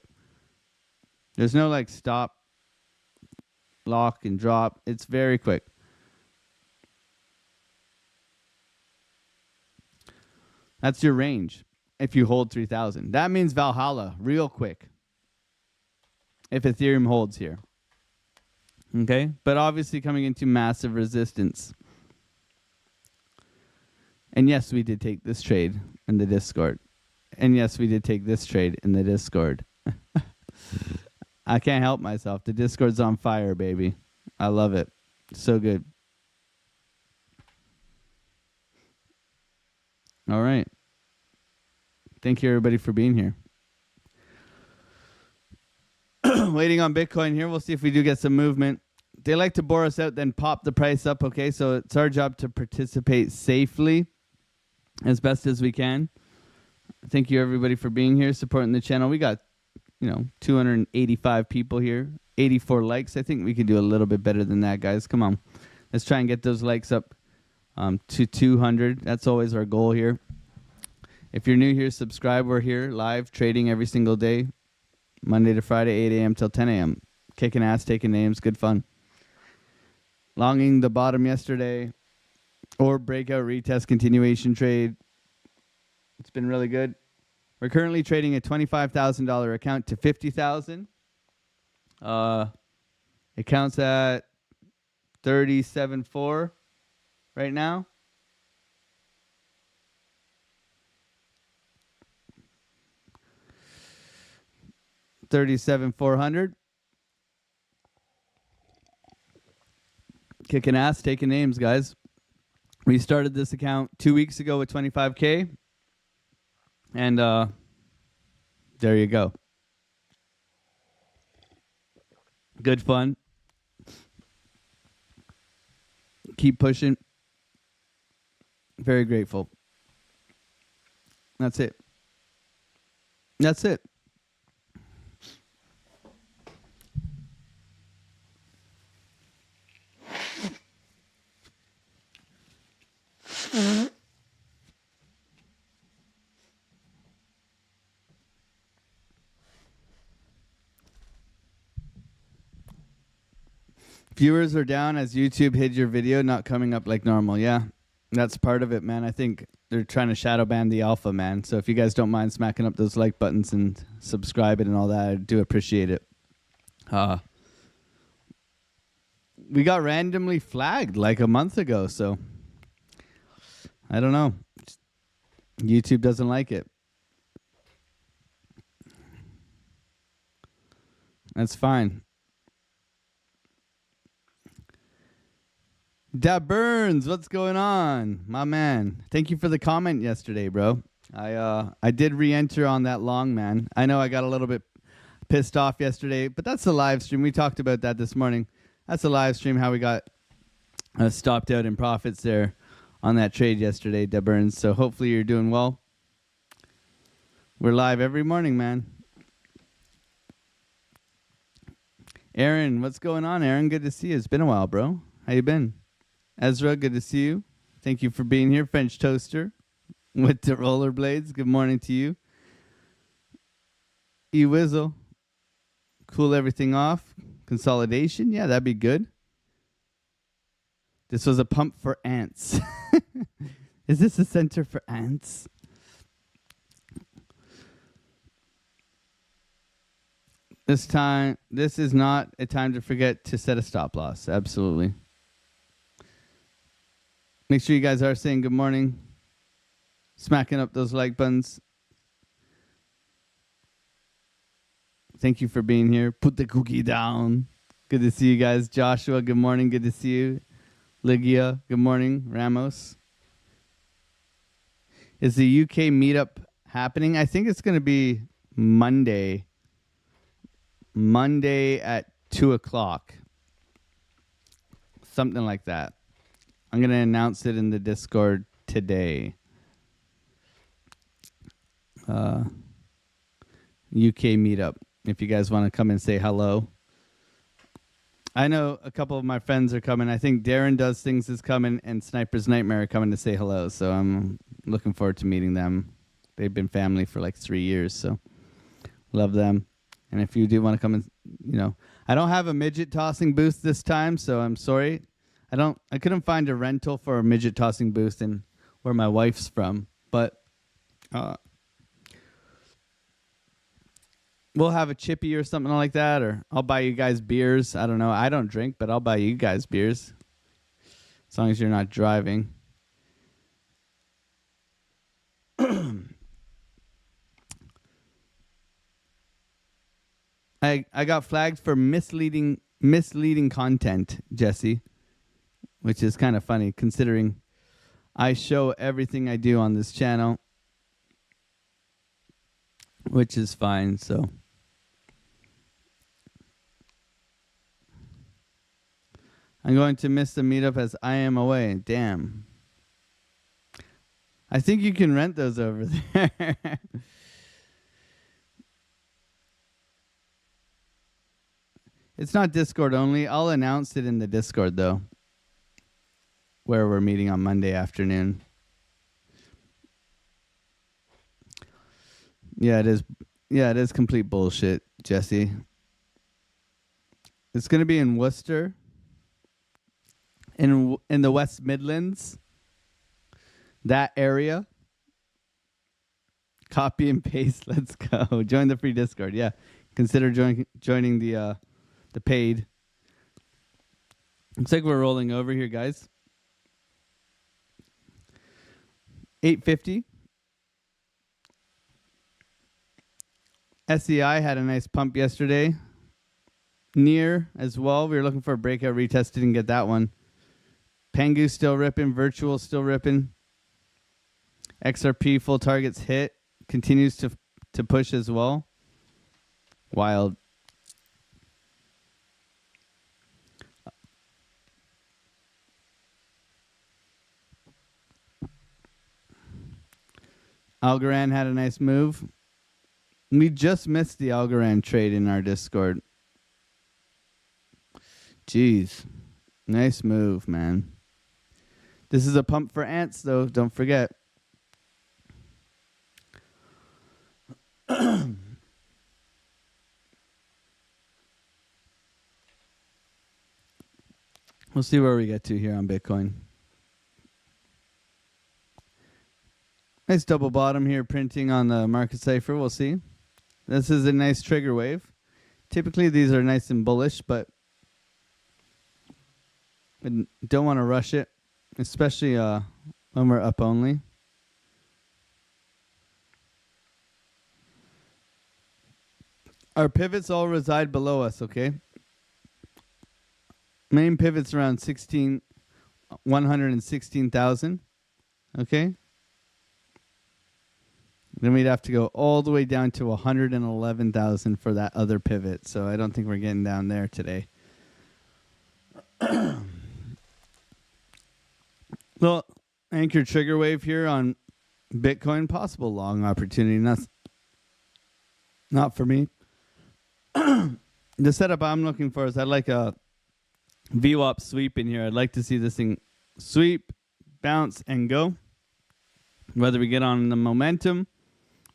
There's no like stop, lock, and drop. It's very quick. That's your range if you hold 3,000. That means Valhalla real quick if Ethereum holds here. Okay? But obviously coming into massive resistance. And yes, we did take this trade in the Discord. And yes, we did take this trade in the Discord. I can't help myself. The Discord's on fire, baby. I love it. So good. All right. Thank you, everybody, for being here. Waiting on Bitcoin here. We'll see if we do get some movement. They like to bore us out, then pop the price up, okay? So it's our job to participate safely as best as we can. Thank you, everybody, for being here, supporting the channel. We got 285 people here, 84 likes. I think we could do a little bit better than that, guys. Come on. Let's try and get those likes up to 200. That's always our goal here. If you're new here, subscribe. We're here live trading every single day, Monday to Friday, 8 a.m. till 10 a.m. Kicking ass, taking names, good fun. Longing the bottom yesterday or breakout retest continuation trade. It's been really good. We're currently trading a $25,000 account to $50,000. It counts at 37.4 right now. $37,400. Kicking ass, taking names, guys. We started this account 2 weeks ago with 25K. And there you go. Good fun. Keep pushing. Very grateful. That's it. That's it. Viewers are down as YouTube hid your video not coming up like normal. Yeah, that's part of it, man. I think they're trying to shadow ban the alpha, man. So if you guys don't mind smacking up those like buttons and subscribe it and all that, I do appreciate it. We got randomly flagged like a month ago, so I don't know. YouTube doesn't like it. That's fine. Da Burns, what's going on, my man? Thank you for the comment yesterday, bro. I did re-enter on that long, man. I know I got a little bit pissed off yesterday, but that's a live stream. We talked about that this morning. That's a live stream, how we got stopped out in profits there on that trade yesterday, Da Burns. So hopefully you're doing well. We're live every morning, man. Aaron, what's going on, Aaron? Good to see you. It's been a while, bro. How you been? Ezra, good to see you. Thank you for being here. French Toaster with the rollerblades. Good morning to you. E-Wizzle. Cool everything off. Consolidation. Yeah, that'd be good. This was a pump for ants. Is this a center for ants? This is not a time to forget to set a stop loss. Absolutely. Make sure you guys are saying good morning. Smacking up those like buttons. Thank you for being here. Put the cookie down. Good to see you guys. Joshua, good morning. Good to see you. Ligia, good morning. Ramos. Is the UK meetup happening? I think it's going to be Monday. Monday at 2 o'clock. Something like that. I'm going to announce it in the Discord today. UK meetup. If you guys want to come and say hello. I know a couple of my friends are coming. I think Darren Does Things is coming and Sniper's Nightmare are coming to say hello. So I'm looking forward to meeting them. They've been family for like 3 years. So love them. And if you do want to come and, I don't have a midget tossing booth this time. So I'm sorry. I couldn't find a rental for a midget tossing booth in where my wife's from, but we'll have a chippy or something like that, or I'll buy you guys beers. I don't know. I don't drink, but I'll buy you guys beers as long as you're not driving. I got flagged for misleading content, Jesse. Which is kind of funny considering I show everything I do on this channel, which is fine. So I'm going to miss the meetup as I am away. Damn. I think you can rent those over there. It's not Discord only. I'll announce it in the Discord though. Where we're meeting on Monday afternoon. Yeah, it is. Yeah, it is complete bullshit, Jesse. It's going to be in Worcester, in the West Midlands, that area. Copy and paste. Let's go. Join the free Discord. Yeah, consider joining the paid. Looks like we're rolling over here, guys. 850. SEI had a nice pump yesterday. Near as well. We were looking for a breakout retest. Didn't get that one. Pengu still ripping. Virtual still ripping. XRP full targets hit. Continues to push as well. Wild. Algorand had a nice move. We just missed the Algorand trade in our Discord. Jeez. Nice move, man. This is a pump for ants, though. Don't forget. We'll see where we get to here on Bitcoin. Nice double bottom here printing on the market cipher. We'll see. This is a nice trigger wave. Typically, these are nice and bullish, but we don't want to rush it, especially when we're up only. Our pivots all reside below us, okay? Main pivots around 116,000, okay? Then we'd have to go all the way down to 111,000 for that other pivot. So I don't think we're getting down there today. Well, anchor trigger wave here on Bitcoin, possible long opportunity. Not for me. The setup I'm looking for is I'd like a VWAP sweep in here. I'd like to see this thing sweep, bounce, and go. Whether we get on the momentum,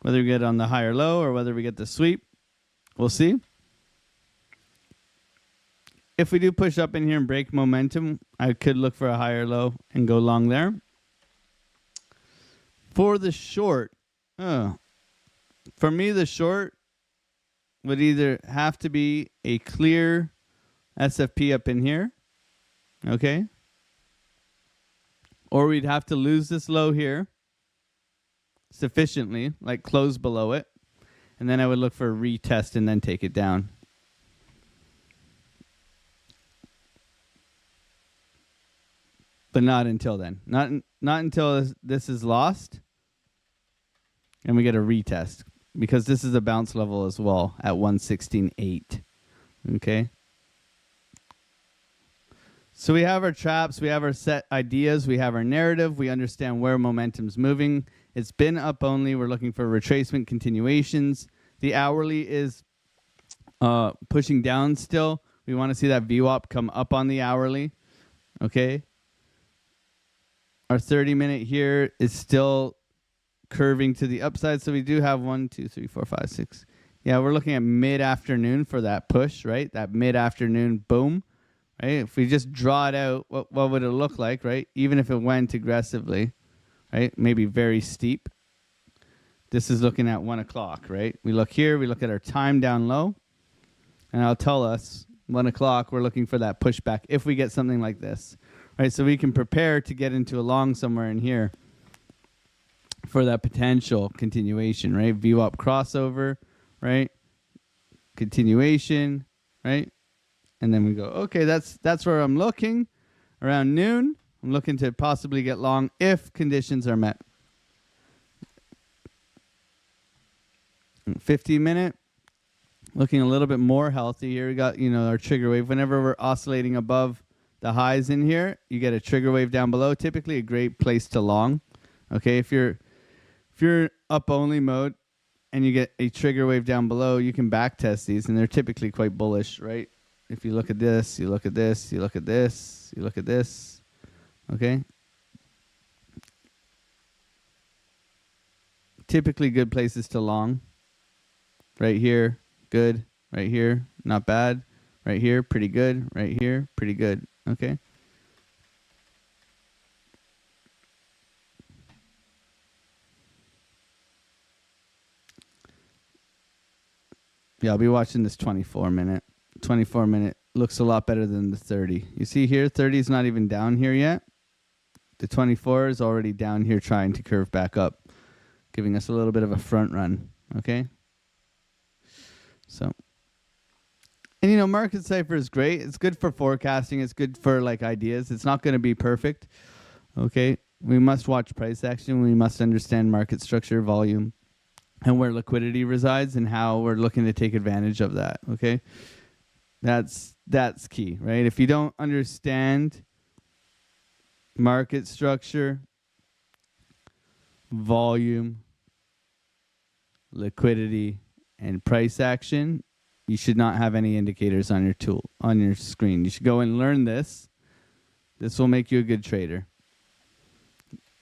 whether we get on the higher low, or whether we get the sweep, we'll see. If we do push up in here and break momentum, I could look for a higher low and go long there. For the short, for me, the short would either have to be a clear SFP up in here, okay? Or we'd have to lose this low here sufficiently, like close below it, and then I would look for a retest and then take it down. But not until then. Not until this is lost and we get a retest, because this is a bounce level as well at 116.8. Okay? So we have our traps, we have our set ideas, we have our narrative, we understand where momentum's moving. It's been up only. We're looking for retracement continuations. The hourly is pushing down still. We want to see that VWAP come up on the hourly. Okay? Our 30-minute here is still curving to the upside. So we do have 1, 2, 3, 4, 5, 6. Yeah, we're looking at mid-afternoon for that push, right? That mid-afternoon boom, right? If we just draw it out, what would it look like, right? Even if it went aggressively, right? Maybe very steep. This is looking at 1 o'clock, right? We look here, we look at our time down low, and I'll tell us 1 o'clock, we're looking for that pushback if we get something like this, right? So we can prepare to get into a long somewhere in here for that potential continuation, right? VWAP crossover, right? Continuation, right? And then we go, okay, that's where I'm looking. Around noon, I'm looking to possibly get long if conditions are met. 15-minute, looking a little bit more healthy here. We got, our trigger wave. Whenever we're oscillating above the highs in here, you get a trigger wave down below. Typically a great place to long. Okay, if you're up only mode and you get a trigger wave down below, you can back test these, and they're typically quite bullish, right? If you look at this, you look at this, you look at this, you look at this, okay? Typically good places to long. Right here, good. Right here, not bad. Right here, pretty good. Right here, pretty good, okay? Yeah, I'll be watching this 24-minute. 24-minute looks a lot better than the 30. You see here, 30 is not even down here yet. The 24 is already down here trying to curve back up, giving us a little bit of a front run, okay? So, and market cipher is great. It's good for forecasting. It's good for ideas. It's not going to be perfect, okay? We must watch price action. We must understand market structure, volume, and where liquidity resides and how we're looking to take advantage of that, okay? That's key, right? If you don't understand market structure, volume, liquidity, and price action, you should not have any indicators on your screen. You should go and learn this. This will make you a good trader.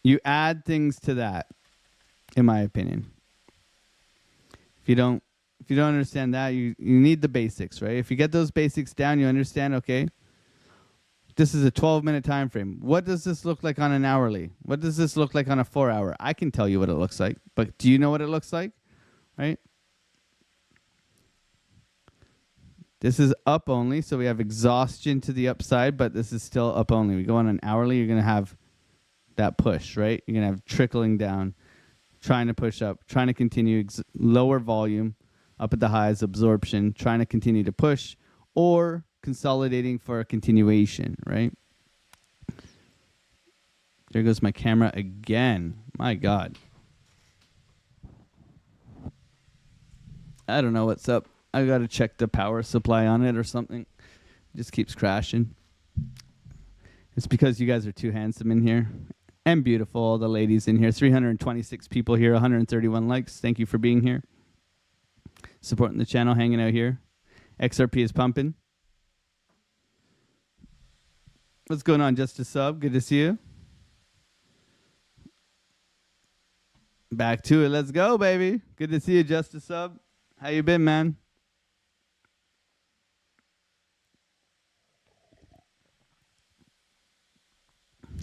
You add things to that, in my opinion. If you don't understand that, you need the basics, right? If you get those basics down, you understand, okay, this is a 12-minute time frame. What does this look like on an hourly? What does this look like on a 4-hour? I can tell you what it looks like, but do you know what it looks like? Right? This is up only, so we have exhaustion to the upside, but this is still up only. We go on an hourly, you're going to have that push, right? You're going to have trickling down, trying to push up, trying to continue lower volume, up at the highs, absorption, trying to continue to push, or consolidating for a continuation, right? There goes my camera again. My God. I don't know what's up. I got to check the power supply on it or something. It just keeps crashing. It's because you guys are too handsome in here. And beautiful, all the ladies in here. 326 people here, 131 likes. Thank you for being here. Supporting the channel, hanging out here. XRP is pumping. What's going on, Just a Sub? Good to see you. Back to it. Let's go, baby. Good to see you, Just a Sub. How you been, man?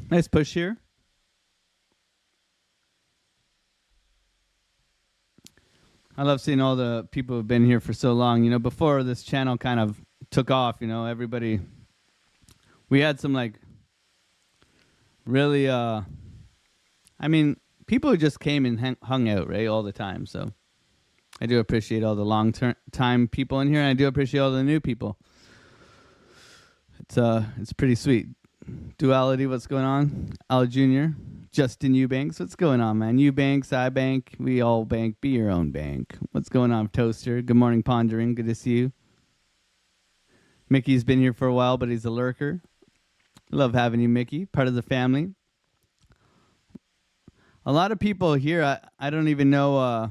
Nice push here. I love seeing all the people who've been here for so long. You know, before this channel kind of took off, you know, everybody, we had some like really, I mean, people who just came and hung out, right, all the time. So I do appreciate all the long-time people in here, and I do appreciate all the new people. It's pretty sweet. Duality, what's going on? Al Jr., Justin Eubanks, what's going on, man? Eubanks, iBank, we all bank. Be your own bank. What's going on, Toaster? Good morning, Pondering. Good to see you. Mickey's been here for a while, but he's a lurker. Love having you, Mickey. Part of the family. A lot of people here, I don't even know,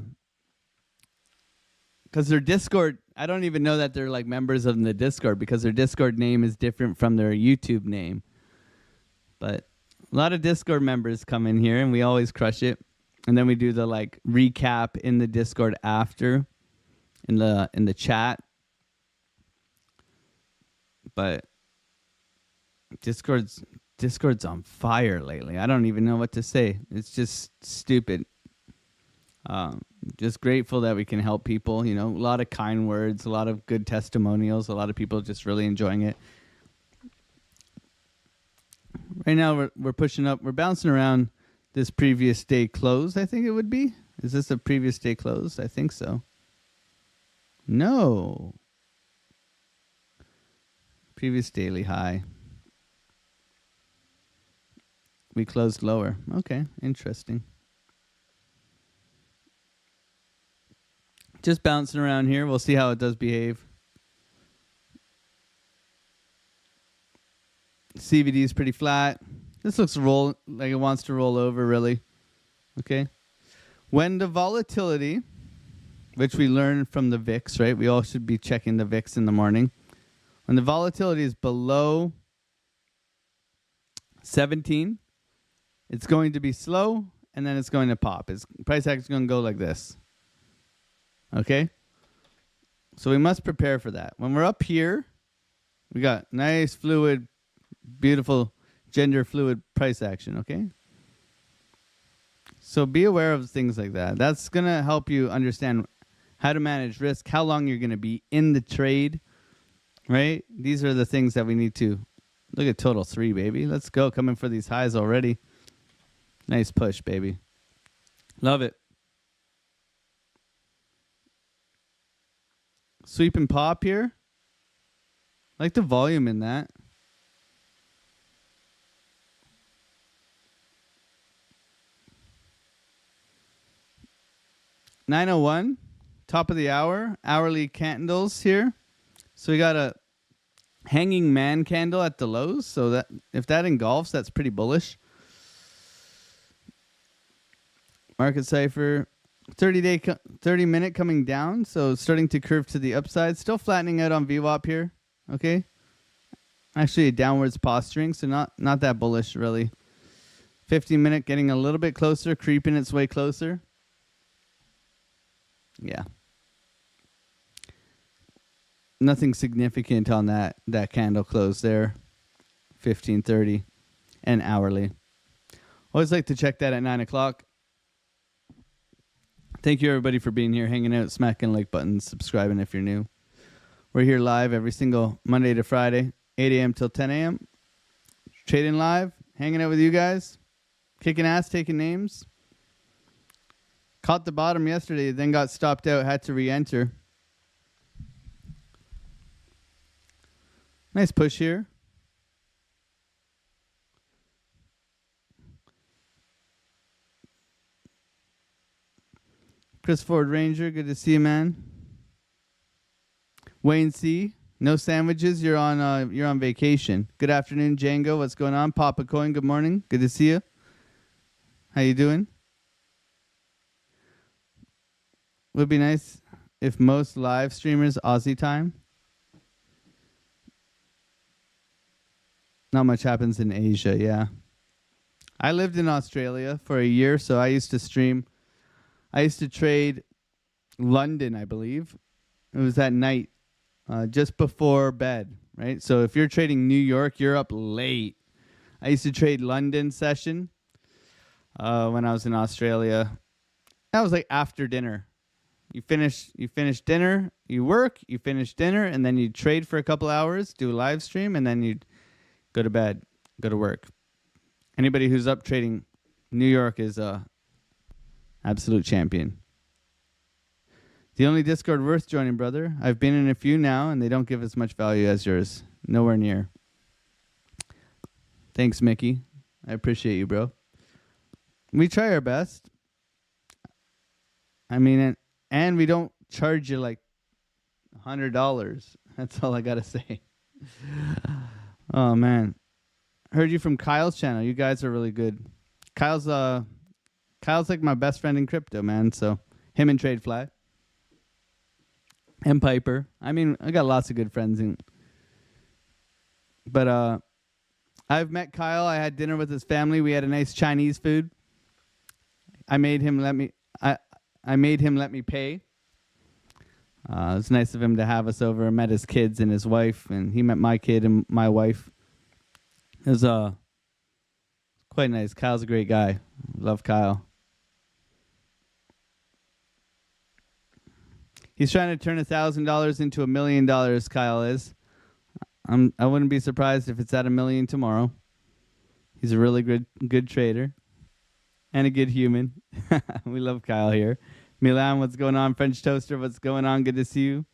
because their Discord, I don't even know that they're like members of the Discord because their Discord name is different from their YouTube name. But a lot of Discord members come in here and we always crush it. And then we do the like recap in the Discord after in the chat. But Discord's on fire lately. I don't even know what to say. It's just stupid. Just grateful that we can help people, you know, a lot of kind words, a lot of good testimonials, a lot of people just really enjoying it. Right now we're pushing up, we're bouncing around this previous day close, I think it would be. Is this a previous day close? I think so. No. Previous daily high. We closed lower. Okay, interesting. Just bouncing around here. We'll see how it does behave. CVD is pretty flat. This looks like it wants to roll over, really. Okay. When the volatility, which we learned from the VIX, right? We all should be checking the VIX in the morning. When the volatility is below 17, it's going to be slow, and then it's going to pop. Its price action is going to go like this. Okay? So we must prepare for that. When we're up here, we got nice, fluid, beautiful, gender fluid price action, okay? So be aware of things like that. That's going to help you understand how to manage risk, how long you're going to be in the trade, right? These are the things that we need to look at. Total 3, baby. Let's go. Coming for these highs already. Nice push, baby. Love it. Sweep and pop here. Like the volume in that. $9:01, top of the hour, hourly candles here. So we got a hanging man candle at the lows. So that if that engulfs, that's pretty bullish. Market cipher, 30-minute coming down. So starting to curve to the upside. Still flattening out on VWAP here. Okay. Actually a downwards posturing. So not that bullish really. 15-minute getting a little bit closer, creeping its way closer. Yeah. Nothing significant on that candle close there. 15:30 and hourly. Always like to check that at 9 o'clock. Thank you, everybody, for being here, hanging out, smacking like buttons, subscribing if you're new. We're here live every single Monday to Friday, 8 a.m. till 10 a.m. Trading live, hanging out with you guys, kicking ass, taking names. Caught the bottom yesterday, then got stopped out, had to re-enter. Nice push here. Chris Ford Ranger, good to see you, man. Wayne C, no sandwiches. You're on vacation. Good afternoon, Django. What's going on? Papa Coin, good morning. Good to see you. How you doing? Would be nice if most live streamers Aussie time. Not much happens in Asia, yeah. I lived in Australia for a year, so I used to stream. I used to trade London, I believe. It was at night, just before bed, right? So if you're trading New York, you're up late. I used to trade London session when I was in Australia. That was like after dinner. You finish dinner, you work, you finish dinner, and then you trade for a couple hours, do a live stream, and then you'd go to bed, go to work. Anybody who's up trading New York is absolute champion. The only Discord worth joining, brother. I've been in a few now, and they don't give as much value as yours. Nowhere near. Thanks, Mickey. I appreciate you, bro. We try our best. I mean, and we don't charge you like $100. That's all I got to say. Oh, man. Heard you from Kyle's channel. You guys are really good. Kyle's like my best friend in crypto, man. So him and TradeFly. And Piper. I mean, I got lots of good friends. But I've met Kyle. I had dinner with his family. We had a nice Chinese food. I made him let me pay. It's nice of him to have us over. I met his kids and his wife, and he met my kid and my wife. It was quite nice. Kyle's a great guy. Love Kyle. He's trying to turn $1,000 into $1 million, Kyle is. I wouldn't be surprised if it's at $1 million tomorrow. He's a really good trader and a good human. We love Kyle here. Milan, what's going on? French Toaster, what's going on? Good to see you.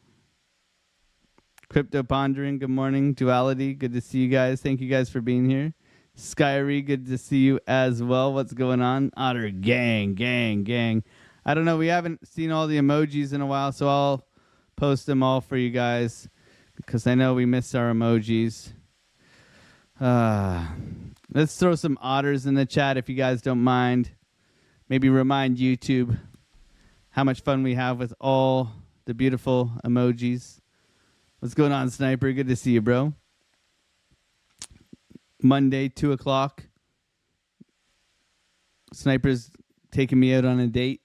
Crypto Pondering, good morning. Duality, good to see you guys. Thank you guys for being here. Skyry, good to see you as well. What's going on? Otter gang. I don't know. We haven't seen all the emojis in a while, so I'll post them all for you guys because I know we missed our emojis. Let's throw some otters in the chat if you guys don't mind. Maybe remind YouTube how much fun we have with all the beautiful emojis. What's going on, Sniper? Good to see you, bro. Monday, 2 o'clock. Sniper's taking me out on a date.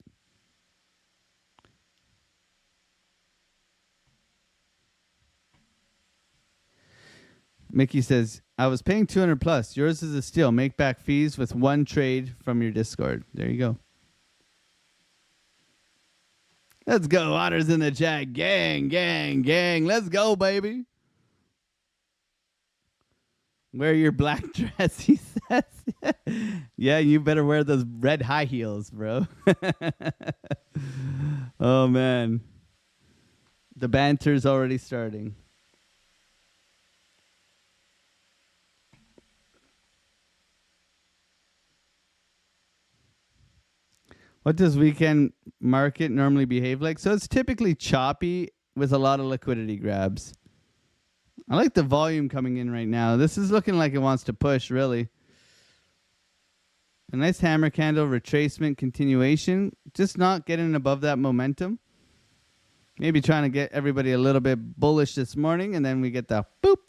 Mickey says, I was paying 200 plus. Yours is a steal. Make back fees with one trade from your Discord. There you go. Let's go. Otters in the chat. Gang. Let's go, baby. Wear your black dress, he says. Yeah, you better wear those red high heels, bro. Oh, man. The banter's already starting. What does weekend market normally behave like? So it's typically choppy with a lot of liquidity grabs. I like the volume coming in right now. This is looking like it wants to push, really. A nice hammer candle, retracement, continuation. Just not getting above that momentum. Maybe trying to get everybody a little bit bullish this morning, and then we get the boop.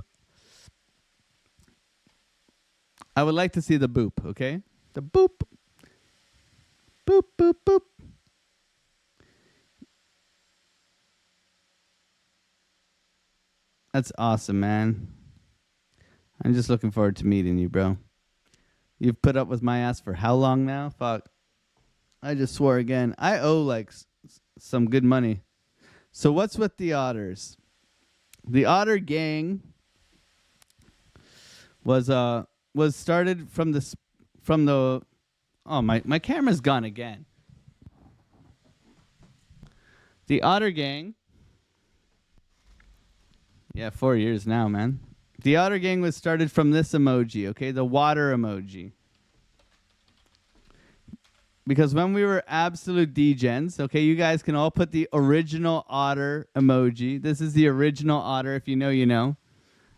I would like to see the boop, okay? The boop. Boop, boop, boop. That's awesome, man. I'm just looking forward to meeting you, bro. You've put up with my ass for how long now? Fuck. I just swore again. I owe like some good money. So what's with the otters? The otter gang was started from the oh my camera's gone again. The otter gang. Yeah, 4 years now, man. The otter gang was started from this emoji, okay? The water emoji. Because when we were absolute degens, okay, you guys can all put the original otter emoji. This is the original otter. If you know, you know.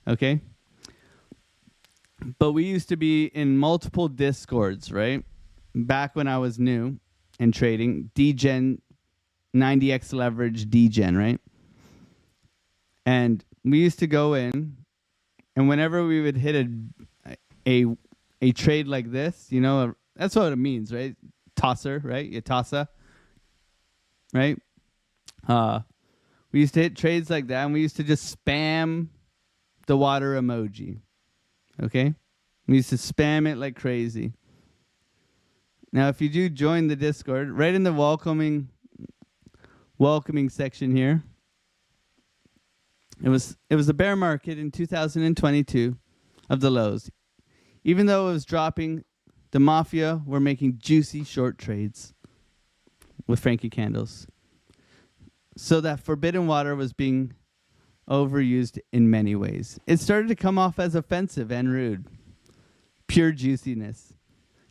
Okay? But we used to be in multiple discords, right? Back when I was new and trading. Degen, 90x leverage degen, right? And we used to go in, and whenever we would hit a trade like this, you know, that's what it means, right? Tosser, right? You tossa, right? We used to hit trades like that, and we used to just spam the water emoji, okay? We used to spam it like crazy. Now, if you do join the Discord, right in the welcoming section here, it was a bear market in 2022 of the lows. Even though it was dropping, the mafia were making juicy short trades with Frankie candles. So that forbidden water was being overused in many ways. It started to come off as offensive and rude. Pure juiciness.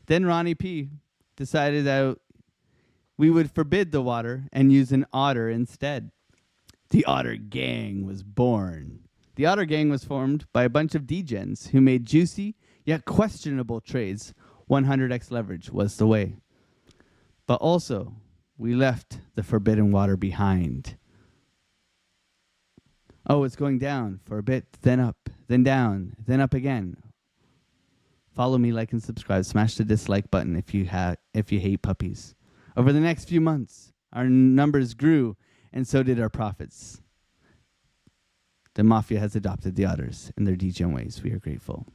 Then Ronnie P decided that we would forbid the water and use an otter instead. The Otter Gang was born. The Otter Gang was formed by a bunch of degens who made juicy yet questionable trades. 100x leverage was the way. But also, we left the forbidden water behind. Oh, it's going down for a bit, then up, then down, then up again. Follow me, like, and subscribe. Smash the dislike button if you hate puppies. Over the next few months, our numbers grew, and so did our profits. The mafia has adopted the otters in their degen ways. We are grateful.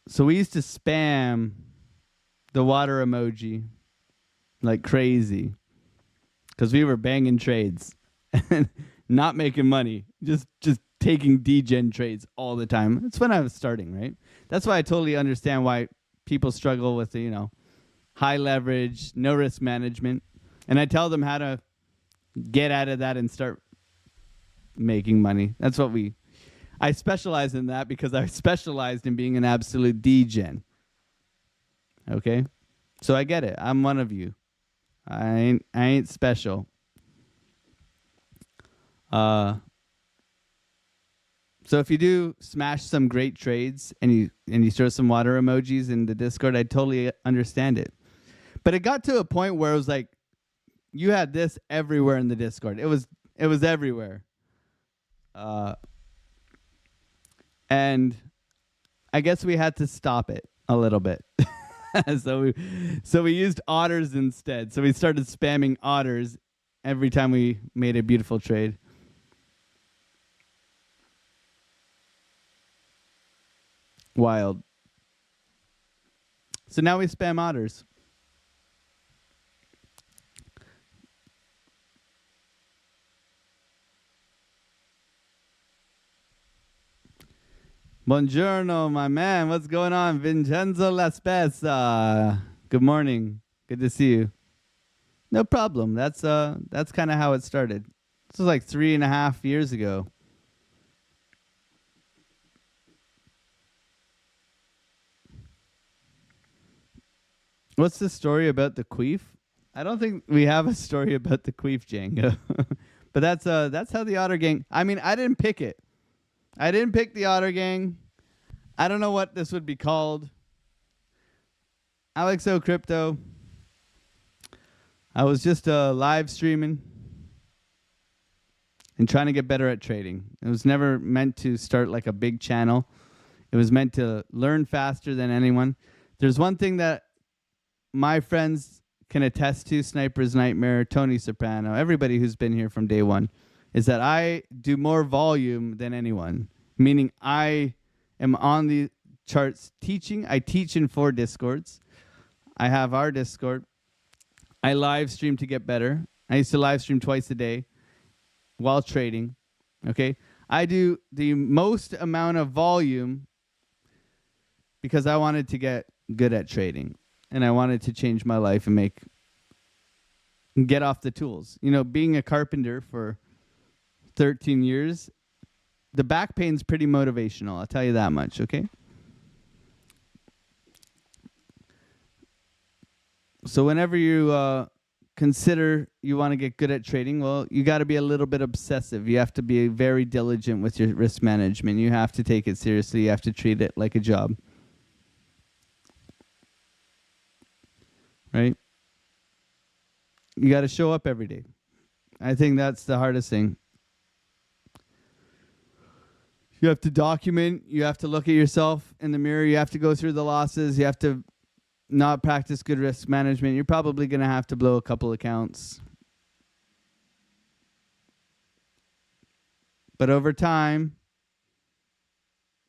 So we used to spam the water emoji like crazy because we were banging trades and not making money, just taking degen trades all the time. That's when I was starting, right? That's why I totally understand why people struggle with the, you know, high leverage, no risk management. And I tell them how to get out of that and start making money. That's what I specialize in that because I specialized in being an absolute degen. Okay? So I get it. I'm one of you. I ain't special. So if you do smash some great trades and you throw some water emojis in the Discord, I totally understand it. But it got to a point where it was like you had this everywhere in the Discord. It was everywhere. And I guess we had to stop it a little bit. So we used otters instead. So we started spamming otters every time we made a beautiful trade. Wild. So now we spam otters. Buongiorno, my man. What's going on? Vincenzo La Spezza. Good morning. Good to see you. No problem. That's kind of how it started. This was like 3.5 years ago. What's the story about the queef? I don't think we have a story about the queef, Django. But that's how the Otter Gang. I mean, I didn't pick it. I didn't pick the Otter Gang. I don't know what this would be called. AlexOCrypto. I was just live streaming and trying to get better at trading. It was never meant to start like a big channel. It was meant to learn faster than anyone. There's one thing that my friends can attest to, Sniper's Nightmare, Tony Soprano, everybody who's been here from day one, is that I do more volume than anyone, meaning I am on the charts teaching. I teach in 4 Discords. I have our Discord. I live stream to get better. I used to live stream twice a day while trading. Okay? I do the most amount of volume because I wanted to get good at trading. And I wanted to change my life and get off the tools. You know, being a carpenter for 13 years, the back pain's pretty motivational. I'll tell you that much, okay? So whenever you consider you want to get good at trading, well, you got to be a little bit obsessive. You have to be very diligent with your risk management. You have to take it seriously. You have to treat it like a job. Right? You got to show up every day. I think that's the hardest thing. You have to document. You have to look at yourself in the mirror. You have to go through the losses. You have to not practice good risk management. You're probably going to have to blow a couple accounts. But over time,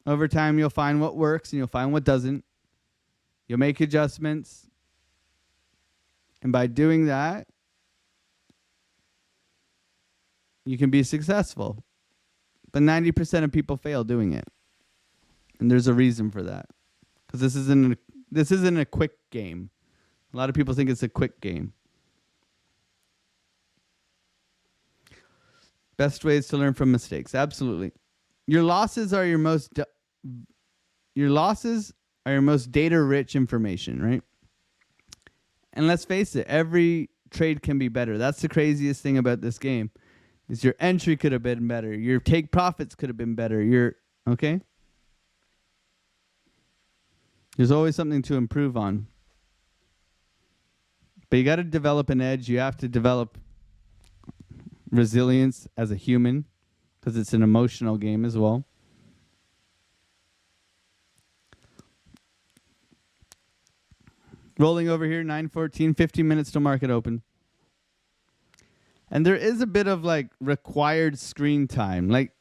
you'll find what works and you'll find what doesn't. You'll make adjustments. And by doing that, you can be successful. But 90% of people fail doing it. And there's a reason for that. Because this isn't a quick game. A lot of people think it's a quick game. Best ways to learn from mistakes. Absolutely. Your losses are your most data-rich information, right? And let's face it, every trade can be better. That's the craziest thing about this game. Is your entry could have been better. Your take profits could have been better. Okay? There's always something to improve on. But you got to develop an edge. You have to develop resilience as a human because it's an emotional game as well. Rolling over here, 9:14, 15 minutes to market open. And there is a bit of like required screen time. Like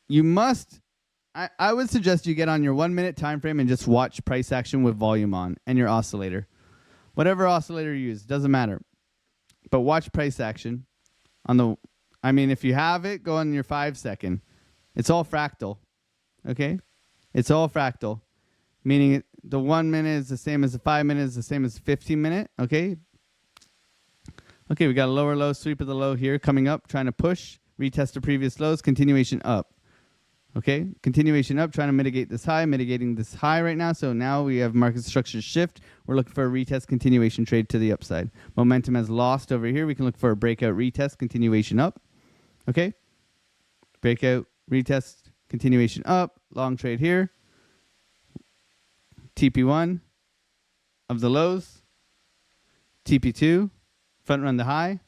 you must, I would suggest you get on your 1 minute time frame and just watch price action with volume on and your oscillator. Whatever oscillator you use, doesn't matter. But watch price action if you have it, go on your 5 second. It's all fractal. Okay? It's all fractal. Meaning the 1 minute is the same as the 5 minute is the same as the 15 minute. Okay? Okay, we got a lower low, sweep of the low here coming up, trying to push, retest the previous lows, continuation up. Okay, continuation up, trying to mitigate this high, mitigating this high right now. So now we have market structure shift. We're looking for a retest, continuation trade to the upside. Momentum has lost over here. We can look for a breakout, retest, continuation up. Okay, breakout, retest, continuation up, long trade here. TP1 of the lows, TP2, front run the high,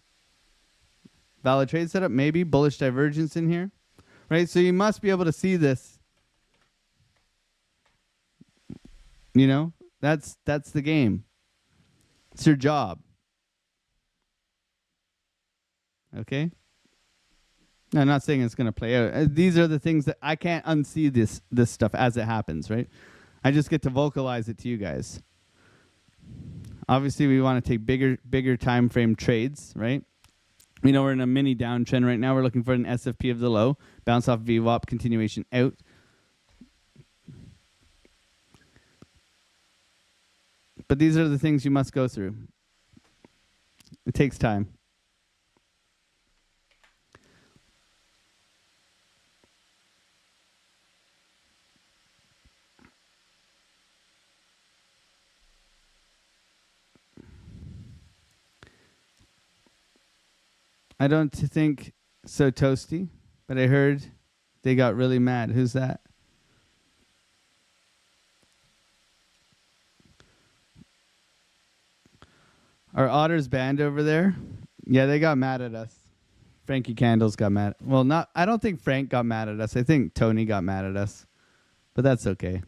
valid trade setup, maybe bullish divergence in here, right? So you must be able to see this. You know, that's the game. It's your job. Okay? No, I'm not saying it's going to play out. These are the things that I can't unsee this stuff as it happens, right? I just get to vocalize it to you guys. Obviously, we want to take bigger time frame trades, right? We know we're in a mini downtrend right now. We're looking for an SFP of the low, bounce off VWAP, continuation out. But these are the things you must go through. It takes time. I don't think so toasty, but I heard they got really mad. Who's that? Are otters banned over there? Yeah, they got mad at us. Frankie Candles got mad. Well, I don't think Frank got mad at us. I think Tony got mad at us. but that's okay.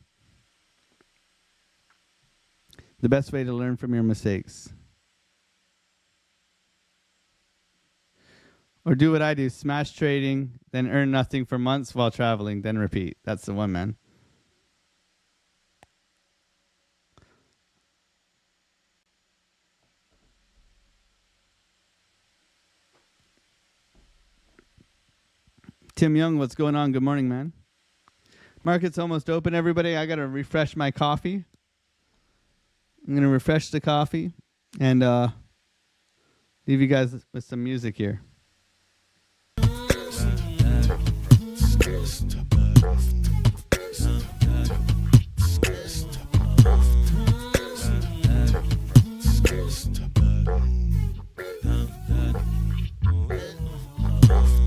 The best way to learn from your mistakes. Or do what I do, smash trading, then earn nothing for months while traveling, then repeat. That's the one, man. Tim Young, what's going on? Good morning, man. Market's almost open, everybody. I got to refresh my coffee. I'm going to refresh the coffee and leave you guys with some music here.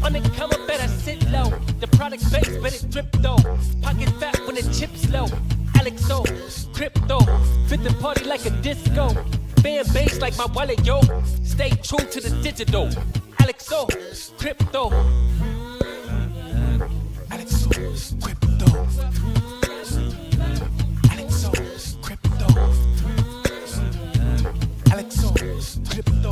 On the come up, better sit low. The product base, but it drip though. Pocket fat when the chips low. AlexOCrypto, fit the party like a disco. Fan base like my wallet, yo. Stay true to the digital. AlexOCrypto. AlexOCrypto. AlexOCrypto. AlexOCrypto.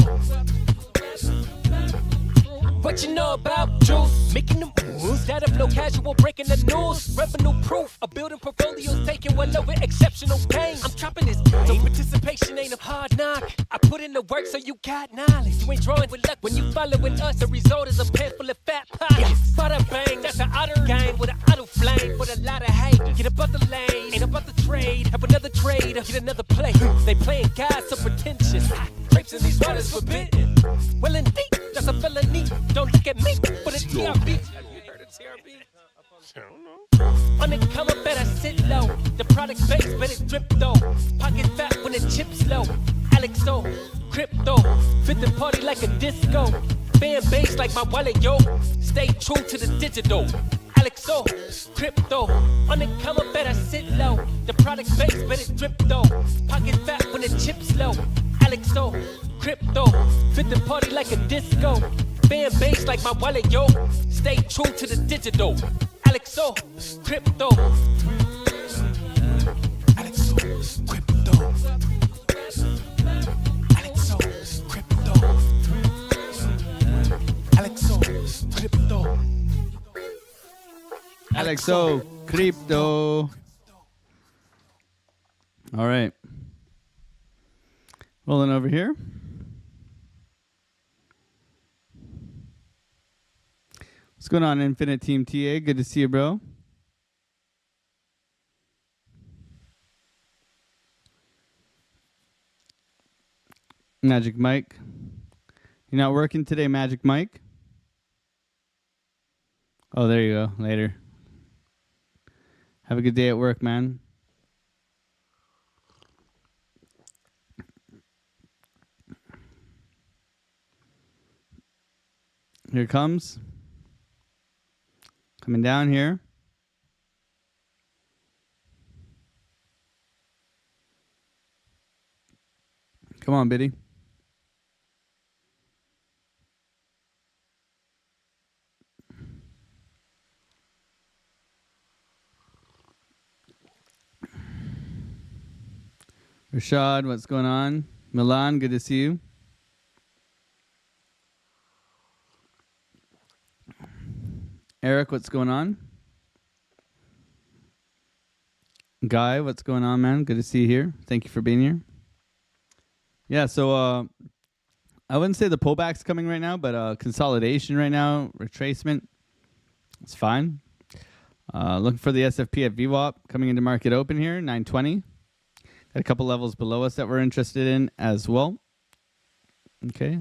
What you know about juice? Making the moves, data flow casual, breaking the news. Revenue proof, a building portfolios taking well over exceptional pain. I'm trapping this game, so participation ain't a hard knock. I put in the work so you got knowledge. You ain't drawing with luck when you following us. The result is a pan full of fat pockets. Bada bang, that's an otter gang with an auto flame with a lot of hate. Get above the lane, ain't about the trade. Have another trade, get another play. They playing God so pretentious. Grapes in these waters forbidden. Well indeed, that's a felony. Don't look at me for the TRB. Have you heard of TRB? I don't know. On the come up, better sit low. The product base, but it drip though. Pocket fat when the chips low. AlexOCrypto, fit the party like a disco. Fan base like my wallet, yo. Stay true to the digital. AlexOCrypto, on the come up, better sit low. The product base, but it drip though. Pocket fat when the chips low. AlexOCrypto, fit the party like a disco. Fan base like my wallet, yo. Stay true to the digital. AlexOCrypto. AlexOCrypto. AlexOCrypto. AlexOCrypto. AlexOCrypto. All right. Rolling over here. What's going on, Infinite Team TA? Good to see you, bro. Magic Mike. You're not working today, Magic Mike? Oh, there you go. Later. Have a good day at work, man. Here it comes. Coming down here. Come on, Biddy. Rashad, what's going on? Milan, good to see you. Eric, what's going on? Guy, what's going on, man? Good to see you here. Thank you for being here. Yeah, so I wouldn't say the pullback's coming right now, but consolidation right now, retracement, it's fine. Looking for the SFP at VWAP coming into market open here, 920. Got a couple levels below us that we're interested in as well. Okay.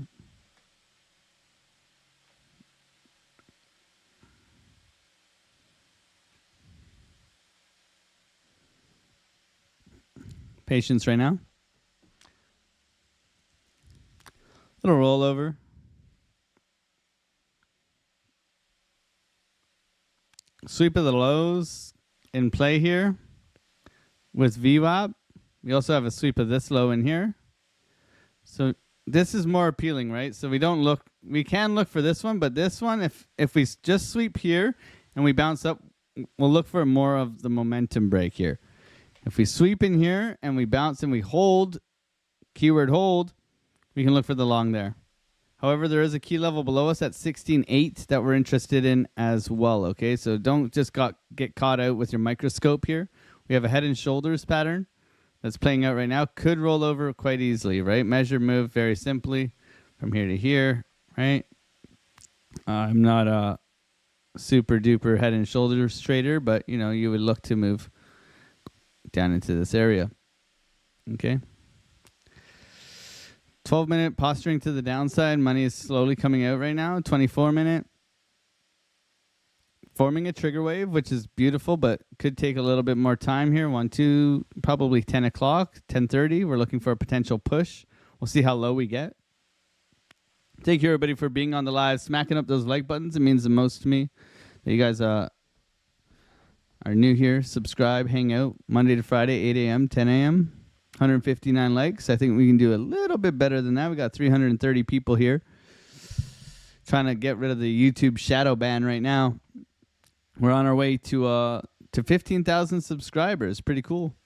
Patience right now. Little rollover. Sweep of the lows in play here with VWAP. We also have a sweep of this low in here. So this is more appealing, right? So we don't look, we can look for this one, but this one, if we just sweep here and we bounce up, we'll look for more of the momentum break here. If we sweep in here and we bounce and we hold, keyword hold, we can look for the long there. However, there is a key level below us at 16.8 that we're interested in as well, okay? So don't just get caught out with your microscope here. We have a head and shoulders pattern that's playing out right now. Could roll over quite easily, right? Measure move very simply from here to here, right? I'm not a super duper head and shoulders trader, but, you know, you would look to move down into this area, okay? 12-minute posturing to the downside. Money is slowly coming out right now. 24-minute. Forming a trigger wave, which is beautiful, but could take a little bit more time here. 1, 2, probably 10 o'clock, 10:30. We're looking for a potential push. We'll see how low we get. Thank you, everybody, for being on the live. Smacking up those like buttons. It means the most to me that you guys are new here. Subscribe, hang out. Monday to Friday, 8 a.m., 10 a.m. 159 likes. I think we can do a little bit better than that. We got 330 people here. Trying to get rid of the YouTube shadow ban right now. We're on our way to 15,000 subscribers. Pretty cool.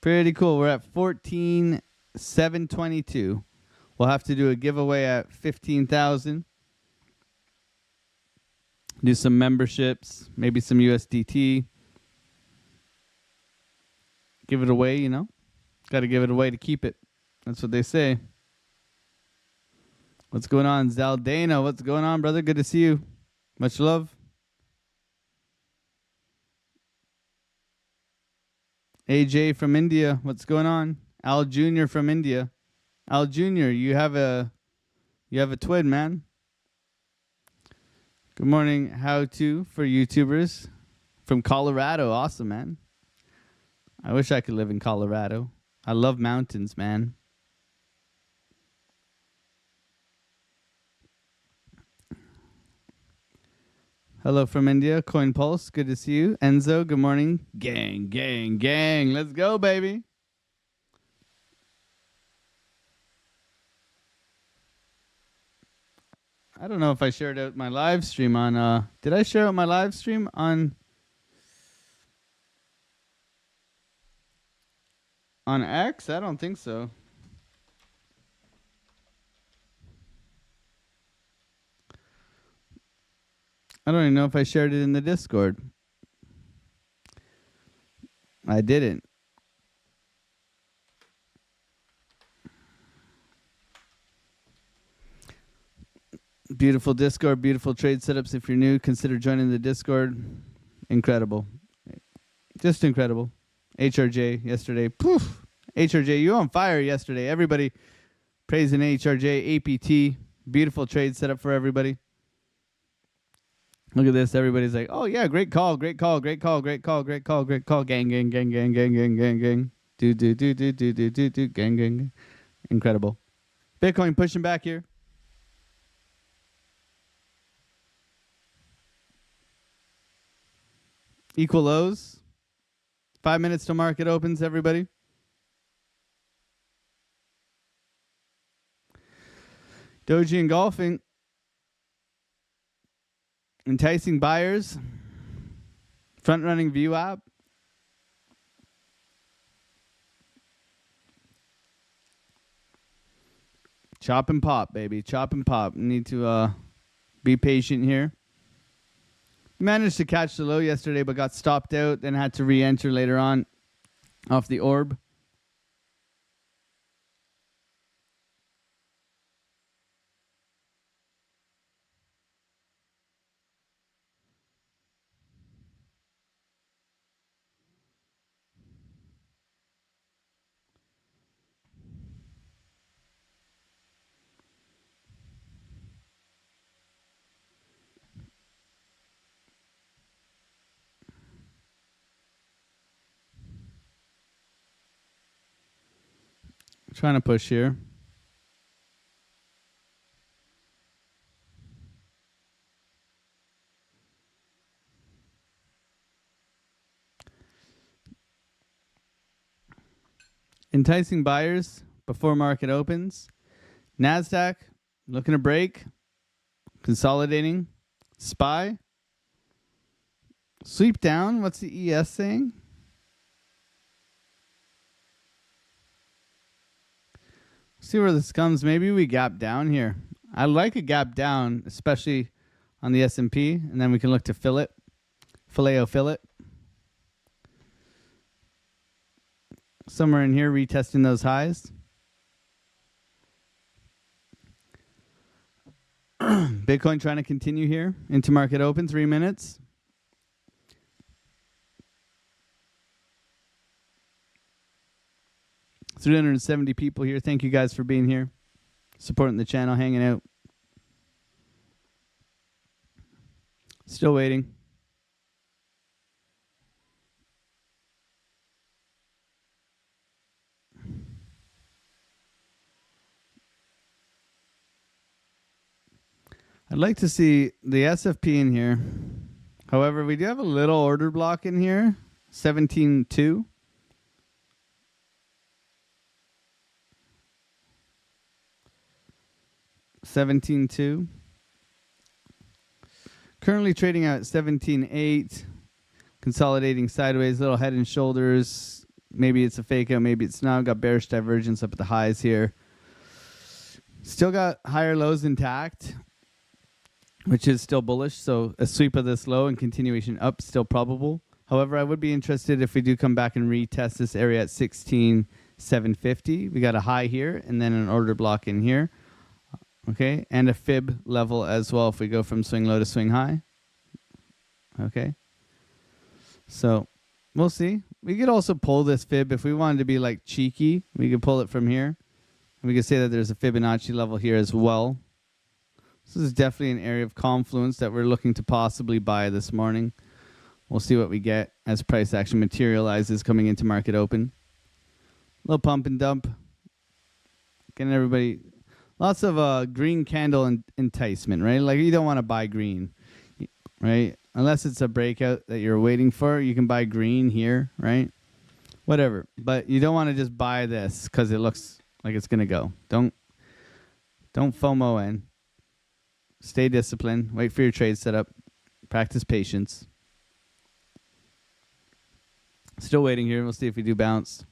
Pretty cool. We're at 14,722. We'll have to do a giveaway at 15,000. Do some memberships, maybe some USDT. Give it away, you know. Got to give it away to keep it. That's what they say. What's going on, Zaldana? What's going on, brother? Good to see you. Much love. AJ from India. What's going on? Al Jr. from India. Al Jr., you have a twin, man. Good morning. How to for YouTubers from Colorado. Awesome, man. I wish I could live in Colorado. I love mountains, man. Hello from India. Coin Pulse. Good to see you. Enzo, good morning. Gang, gang, gang. Let's go, baby. I don't know if I shared out my live stream on... did I share out my live stream on X? I don't think so. I don't even know if I shared it in the Discord. I didn't. Beautiful Discord, beautiful trade setups. If you're new, consider joining the Discord. Incredible. Just incredible. HRJ yesterday. Poof. HRJ, you on fire yesterday. Everybody praising HRJ, APT. Beautiful trade setup for everybody. Look at this. Everybody's like, oh, yeah, great call, great call, great call, great call, great call, great call. Gang, gang, gang, gang, gang, gang, gang, gang. Do, do, do, do, do, do, do, do, gang, gang, gang. Incredible. Bitcoin pushing back here. Equal lows. 5 minutes till market opens, everybody. Doji engulfing. Enticing buyers. Front-running view app. Chop and pop, baby. Chop and pop. Need to be patient here. Managed to catch the low yesterday, but got stopped out. Then had to re-enter later on off the orb. Trying to push here. Enticing buyers before market opens. NASDAQ looking to break. Consolidating. SPY. Sweep down. What's the ES saying? See where this comes. Maybe we gap down here. I like a gap down, especially on the S&P, and then we can look to fill it. Fill it. Somewhere in here, retesting those highs. Bitcoin trying to continue here into market open, 3 minutes. $370 people here. Thank you guys for being here, supporting the channel, hanging out. Still waiting. I'd like to see the SFP in here. However, we do have a little order block in here, 17.2. Currently trading out at 17.8. Consolidating sideways, little head and shoulders. Maybe it's a fake out, maybe it's not. Got bearish divergence up at the highs here. Still got higher lows intact, which is still bullish. So a sweep of this low and continuation up still probable. However, I would be interested if we do come back and retest this area at 16,750. We got a high here and then an order block in here. Okay, and a fib level as well if we go from swing low to swing high. Okay. So we'll see. We could also pull this fib if we wanted to be like cheeky. We could pull it from here. And we could say that there's a Fibonacci level here as well. This is definitely an area of confluence that we're looking to possibly buy this morning. We'll see what we get as price action materializes coming into market open. Little pump and dump. Getting everybody... Lots of green candle enticement, right? Like you don't want to buy green, right? Unless it's a breakout that you're waiting for. You can buy green here, right? Whatever. But you don't want to just buy this because it looks like it's going to go. Don't FOMO in. Stay disciplined. Wait for your trade setup. Practice patience. Still waiting here. We'll see if we do bounce.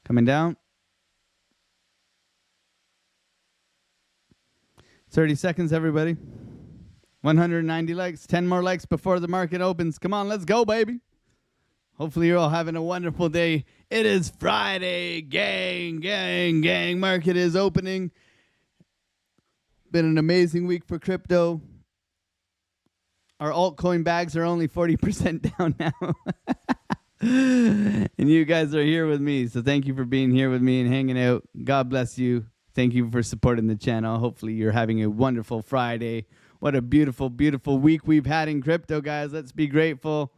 Coming down. 30 seconds, everybody. 190 likes. 10 more likes before the market opens. Come on, let's go, baby. Hopefully you're all having a wonderful day. It is Friday. Gang, gang, gang. Market is opening. Been an amazing week for crypto. Our altcoin bags are only 40% down now. And you guys are here with me, so thank you for being here with me and hanging out. God bless you. Thank you for supporting the channel. Hopefully you're having a wonderful Friday. What a beautiful, beautiful week we've had in crypto, guys. Let's be grateful.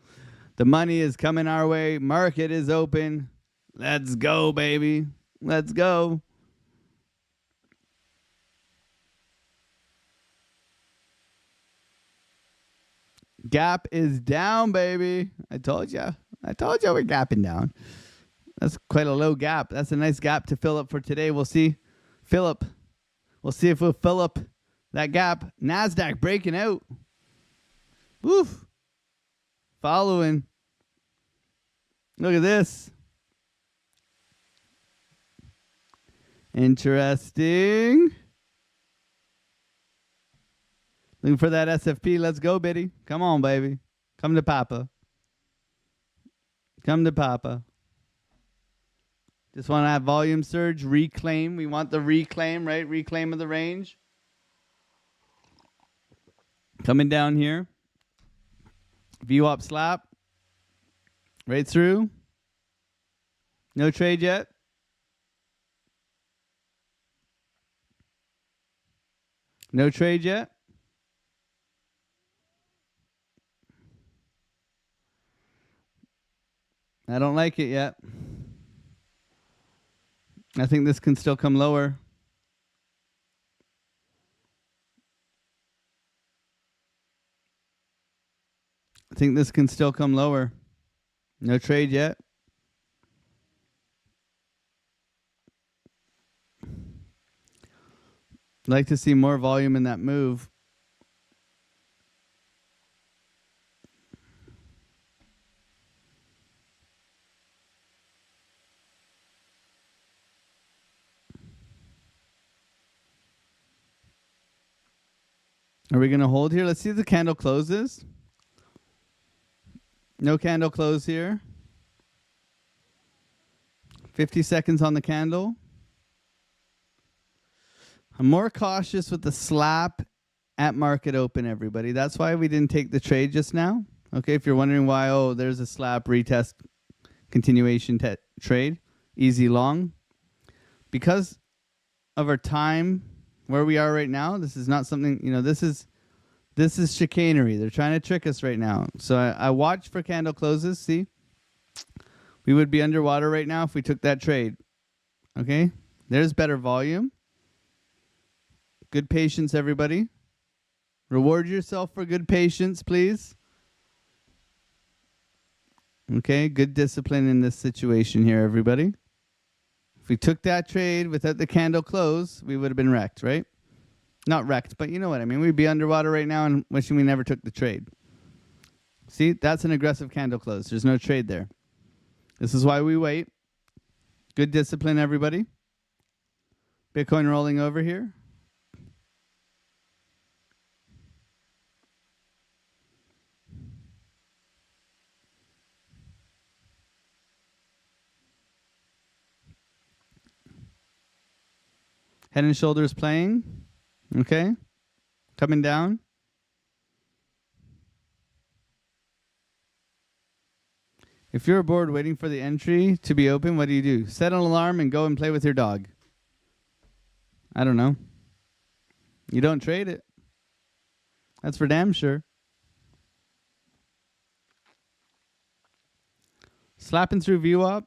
The money is coming our way. Market is open. Let's go, baby. Let's go. Gap is down, baby. I told you we're gapping down. That's quite a low gap. That's a nice gap to fill up for today. We'll see. We'll see if we'll fill up that gap. NASDAQ breaking out. Woof. Following. Look at this. Interesting. Looking for that SFP. Let's go, Biddy. Come on, baby. Come to Papa. Come to Papa. Just want to have volume surge, reclaim. We want the reclaim, right? Reclaim of the range. Coming down here. VWAP slap. Right through. No trade yet. No trade yet. I don't like it yet. I think this can still come lower. I think this can still come lower. No trade yet. I'd like to see more volume in that move. Are we going to hold here? Let's see if the candle closes. No candle close here. 50 seconds on the candle. I'm more cautious with the slap at market open, everybody. That's why we didn't take the trade just now. Okay, if you're wondering why, oh, there's a slap, retest, continuation trade, easy long. Because of our time where we are right now, this is not something, you know, this is chicanery. They're trying to trick us right now. So I watch for candle closes. See, we would be underwater right now if we took that trade. Okay, there's better volume. Good patience, everybody. Reward yourself for good patience, please. Okay, good discipline in this situation here, everybody. If we took that trade without the candle close, we would have been wrecked, right? Not wrecked, but you know what I mean. We'd be underwater right now and wishing we never took the trade. See, that's an aggressive candle close. There's no trade there. This is why we wait. Good discipline, everybody. Bitcoin rolling over here. Head and shoulders playing. Okay. Coming down. If you're bored waiting for the entry to be open, what do? Set an alarm and go and play with your dog. I don't know. You don't trade it. That's for damn sure. Slapping through VWAP.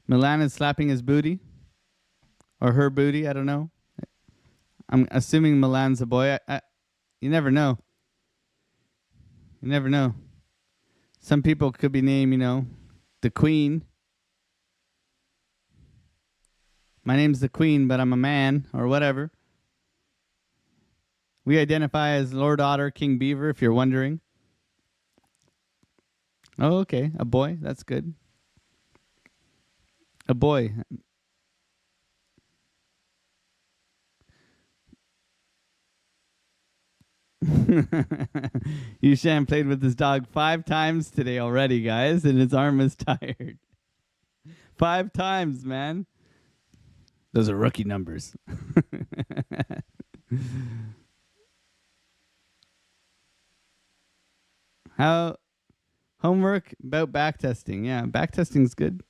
Milan is slapping his booty. Or her booty, I don't know. I'm assuming Milan's a boy. You never know. You never know. Some people could be named, you know, the Queen. My name's the Queen, but I'm a man, or whatever. We identify as Lord Otter, King Beaver, if you're wondering. Oh, okay. A boy. That's good. A boy. Yushan played with his dog 5 times today already, guys, and his arm is tired. 5 times, man. Those are rookie numbers. How homework about backtesting? Yeah, backtesting's good.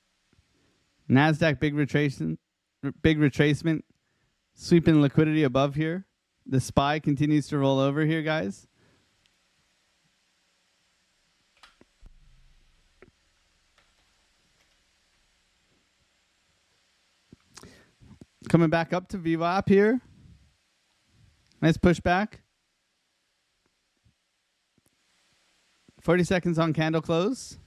Nasdaq big retracement, sweeping liquidity above here. The SPY continues to roll over here, guys. Coming back up to VWAP here. Nice pushback. 40 seconds on candle close.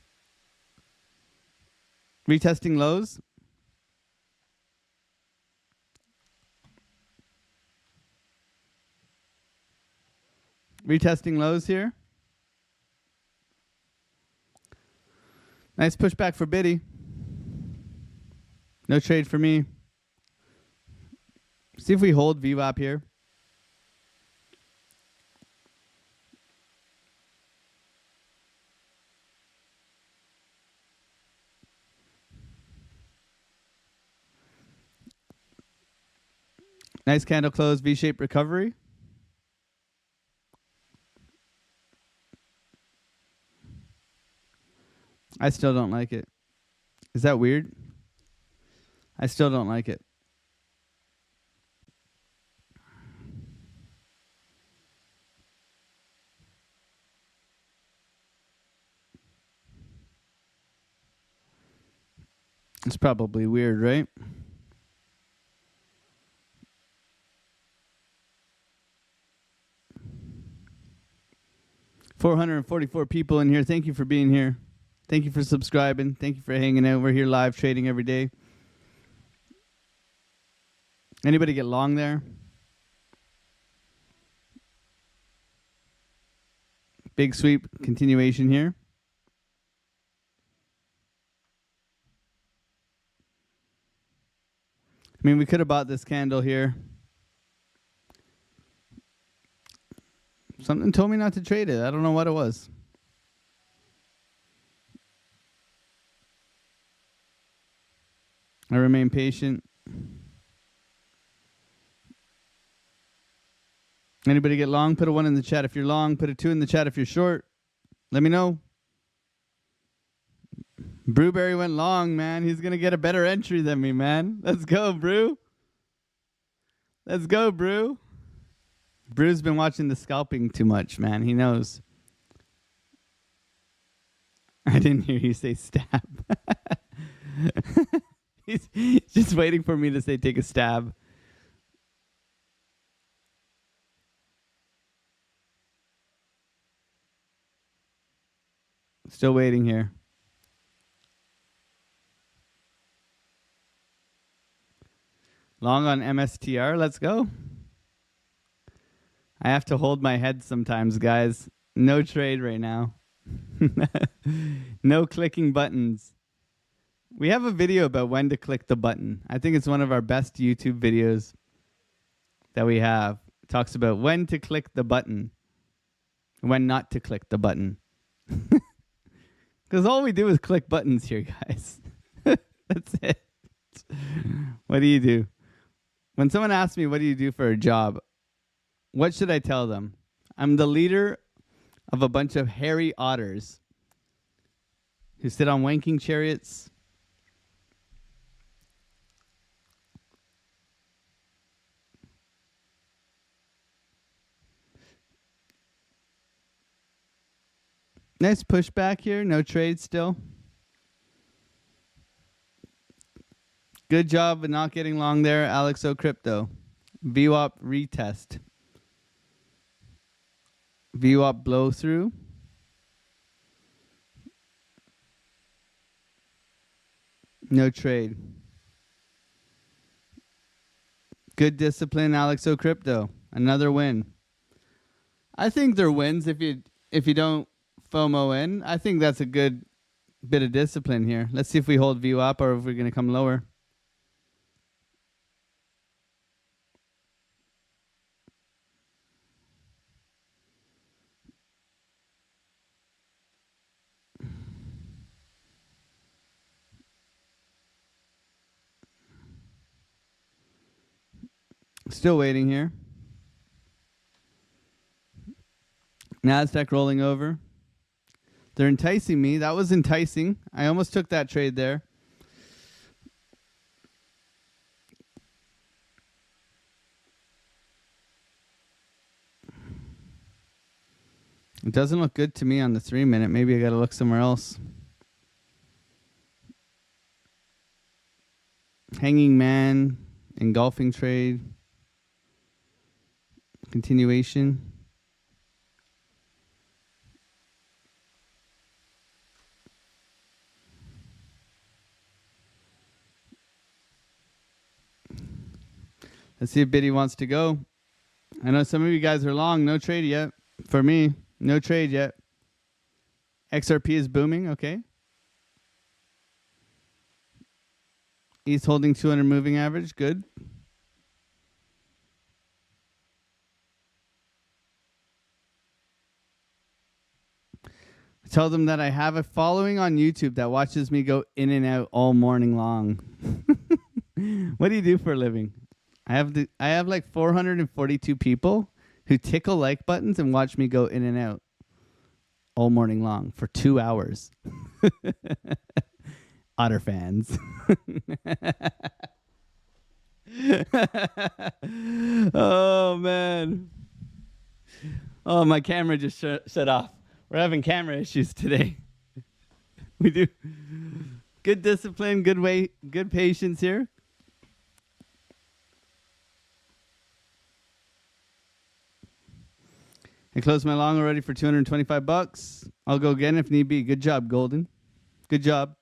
Retesting lows. Retesting lows here. Nice pushback for Biddy. No trade for me. See if we hold VWAP here. Nice candle close, V-shaped recovery. I still don't like it. Is that weird? I still don't like it. It's probably weird, right? $444 people in here. Thank you for being here. Thank you for subscribing. Thank you for hanging out. We're here live trading every day. Anybody get long there? Big sweep continuation here. I mean, we could have bought this candle here. Something told me not to trade it. I don't know what it was. I remain patient. Anybody get long? Put a 1 in the chat if you're long. Put a 2 in the chat if you're short. Let me know. Brewberry went long, man. He's going to get a better entry than me, man. Let's go, Brew. Let's go, Brew. Brew's been watching the scalping too much, man. He knows. I didn't hear you say stab. He's just waiting for me to say take a stab. Still waiting here. Long on MSTR. Let's go. I have to hold my head sometimes, guys. No trade right now. No clicking buttons. We have a video about when to click the button. I think it's one of our best YouTube videos that we have. It talks about when to click the button, when not to click the button. Because all we do is click buttons here, guys. That's it. What do you do? When someone asks me, what do you do for a job? What should I tell them? I'm the leader of a bunch of hairy otters who sit on wanking chariots. Nice pushback here. No trade still. Good job of not getting long there, AlexOCrypto. VWAP retest. VWAP blow through. No trade. Good discipline, AlexOCrypto. Another win. I think they're wins if you don't FOMO in. I think that's a good bit of discipline here. Let's see if we hold VWAP or if we're going to come lower. Still waiting here. NASDAQ rolling over. They're enticing me. That was enticing. I almost took that trade there. It doesn't look good to me on the 3-minute. Maybe I got to look somewhere else. Hanging man. Engulfing trade. Continuation. Let's see if Biddy wants to go. I know some of you guys are long. No trade yet. For me, no trade yet. XRP is booming. Okay. He's holding 200 moving average. Good. Tell them that I have a following on YouTube that watches me go in and out all morning long. What do you do for a living? I have like 442 people who tickle like buttons and watch me go in and out all morning long for 2 hours. Otter fans. Oh, man. Oh, my camera just shut off. We're having camera issues today. We do. Good discipline, good way, good patience here. I closed my long already for $225. I'll go again if need be. Good job, Golden. Good job.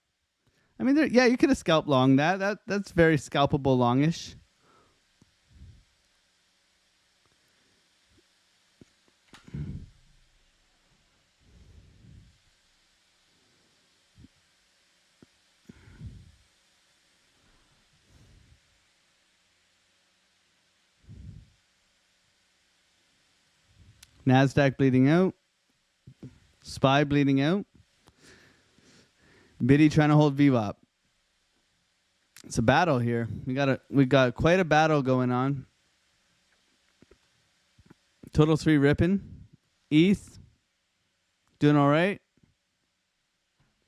I mean, yeah, you could have scalped long that. That's very scalpable longish. NASDAQ bleeding out. SPY bleeding out. Biddy trying to hold VWAP. It's a battle here. We got quite a battle going on. Total 3 ripping. ETH doing all right.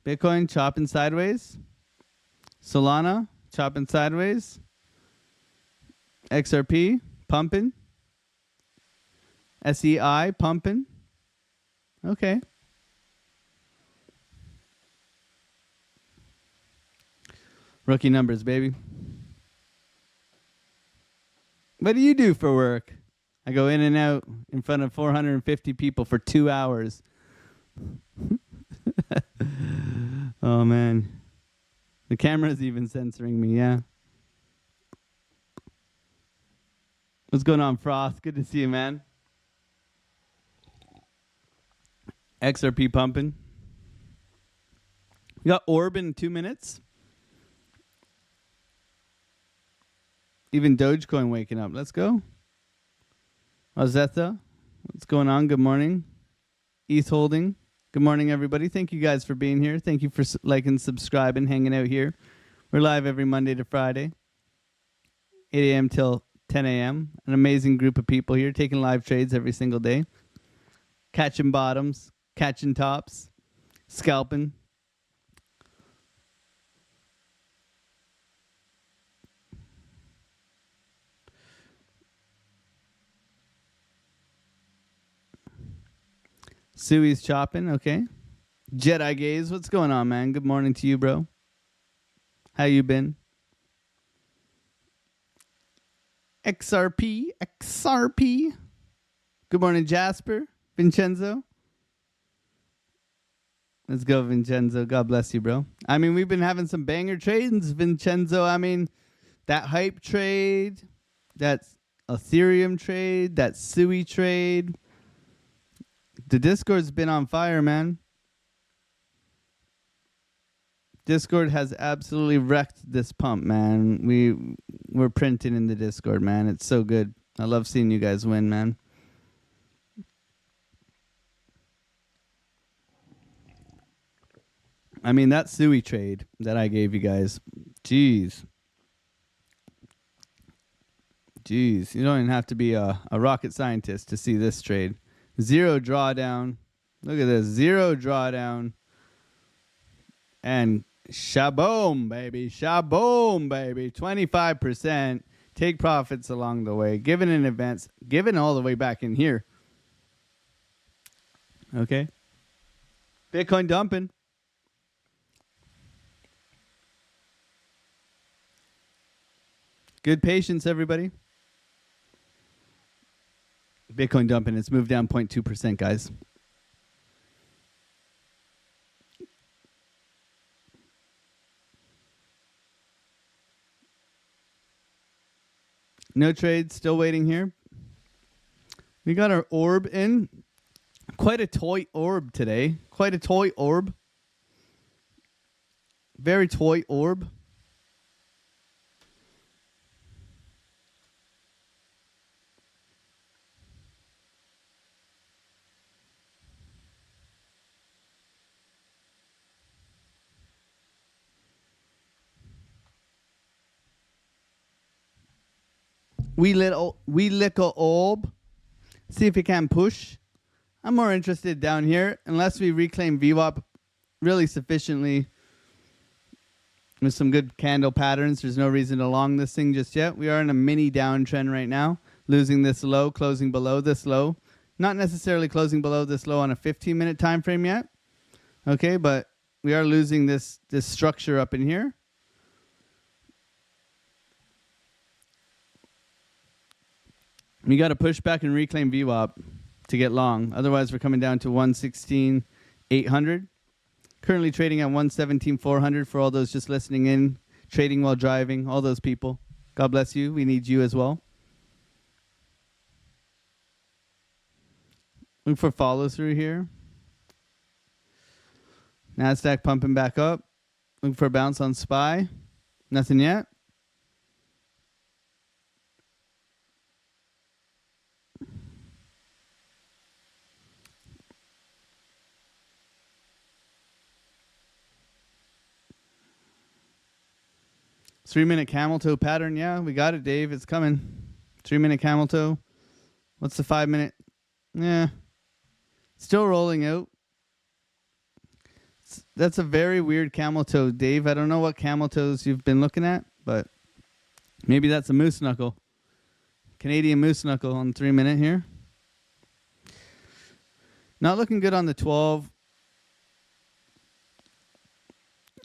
Bitcoin chopping sideways. Solana chopping sideways. XRP pumping. SEI pumping. Okay. Rookie numbers, baby. What do you do for work? I go in and out in front of 450 people for 2 hours. Oh, man. The camera's even censoring me, yeah. What's going on, Frost? Good to see you, man. XRP pumping. We got Orb in 2 minutes. Even Dogecoin waking up. Let's go. Rosetta, what's going on? Good morning. ETH holding. Good morning, everybody. Thank you guys for being here. Thank you for liking, subscribing, hanging out here. We're live every Monday to Friday, 8 a.m. till 10 a.m. An amazing group of people here taking live trades every single day. Catching bottoms, catching tops, scalping. Sui's chopping, okay. Jedi Gaze, what's going on, man? Good morning to you, bro. How you been? XRP. Good morning, Jasper. Vincenzo. Let's go, Vincenzo. God bless you, bro. I mean, we've been having some banger trades, Vincenzo. I mean, that hype trade, that Ethereum trade, that Sui trade. The Discord's been on fire, man. Discord has absolutely wrecked this pump, man. We're printing in the Discord, man. It's so good. I love seeing you guys win, man. I mean, that Sui trade that I gave you guys, jeez. You don't even have to be a rocket scientist to see this trade. 0 drawdown. Look at this. 0 drawdown. And shaboom, baby. Shaboom, baby. 25%. Take profits along the way. Given in advance. Given all the way back in here. Okay. Bitcoin dumping. Good patience, everybody. Bitcoin dumping. It's moved down 0.2%, guys. No trades. Still waiting here. We got our orb in. Quite a toy orb today. Quite a toy orb. Very toy orb. We lick a orb. See if we can push. I'm more interested down here. Unless we reclaim VWAP really sufficiently with some good candle patterns, there's no reason to long this thing just yet. We are in a mini downtrend right now. Losing this low, closing below this low. Not necessarily closing below this low on a 15-minute time frame yet. Okay, but we are losing this structure up in here. We got to push back and reclaim VWAP to get long. Otherwise, we're coming down to 116,800. Currently trading at 117,400 for all those just listening in, trading while driving, all those people. God bless you. We need you as well. Looking for follow through here. NASDAQ pumping back up. Looking for a bounce on SPY. Nothing yet. Three-minute camel toe pattern. Yeah, we got it, Dave. It's coming. 3-minute camel toe. What's the 5-minute? Yeah. Still rolling out. That's a very weird camel toe, Dave. I don't know what camel toes you've been looking at, but maybe that's a moose knuckle. Canadian moose knuckle on 3-minute here. Not looking good on the 12.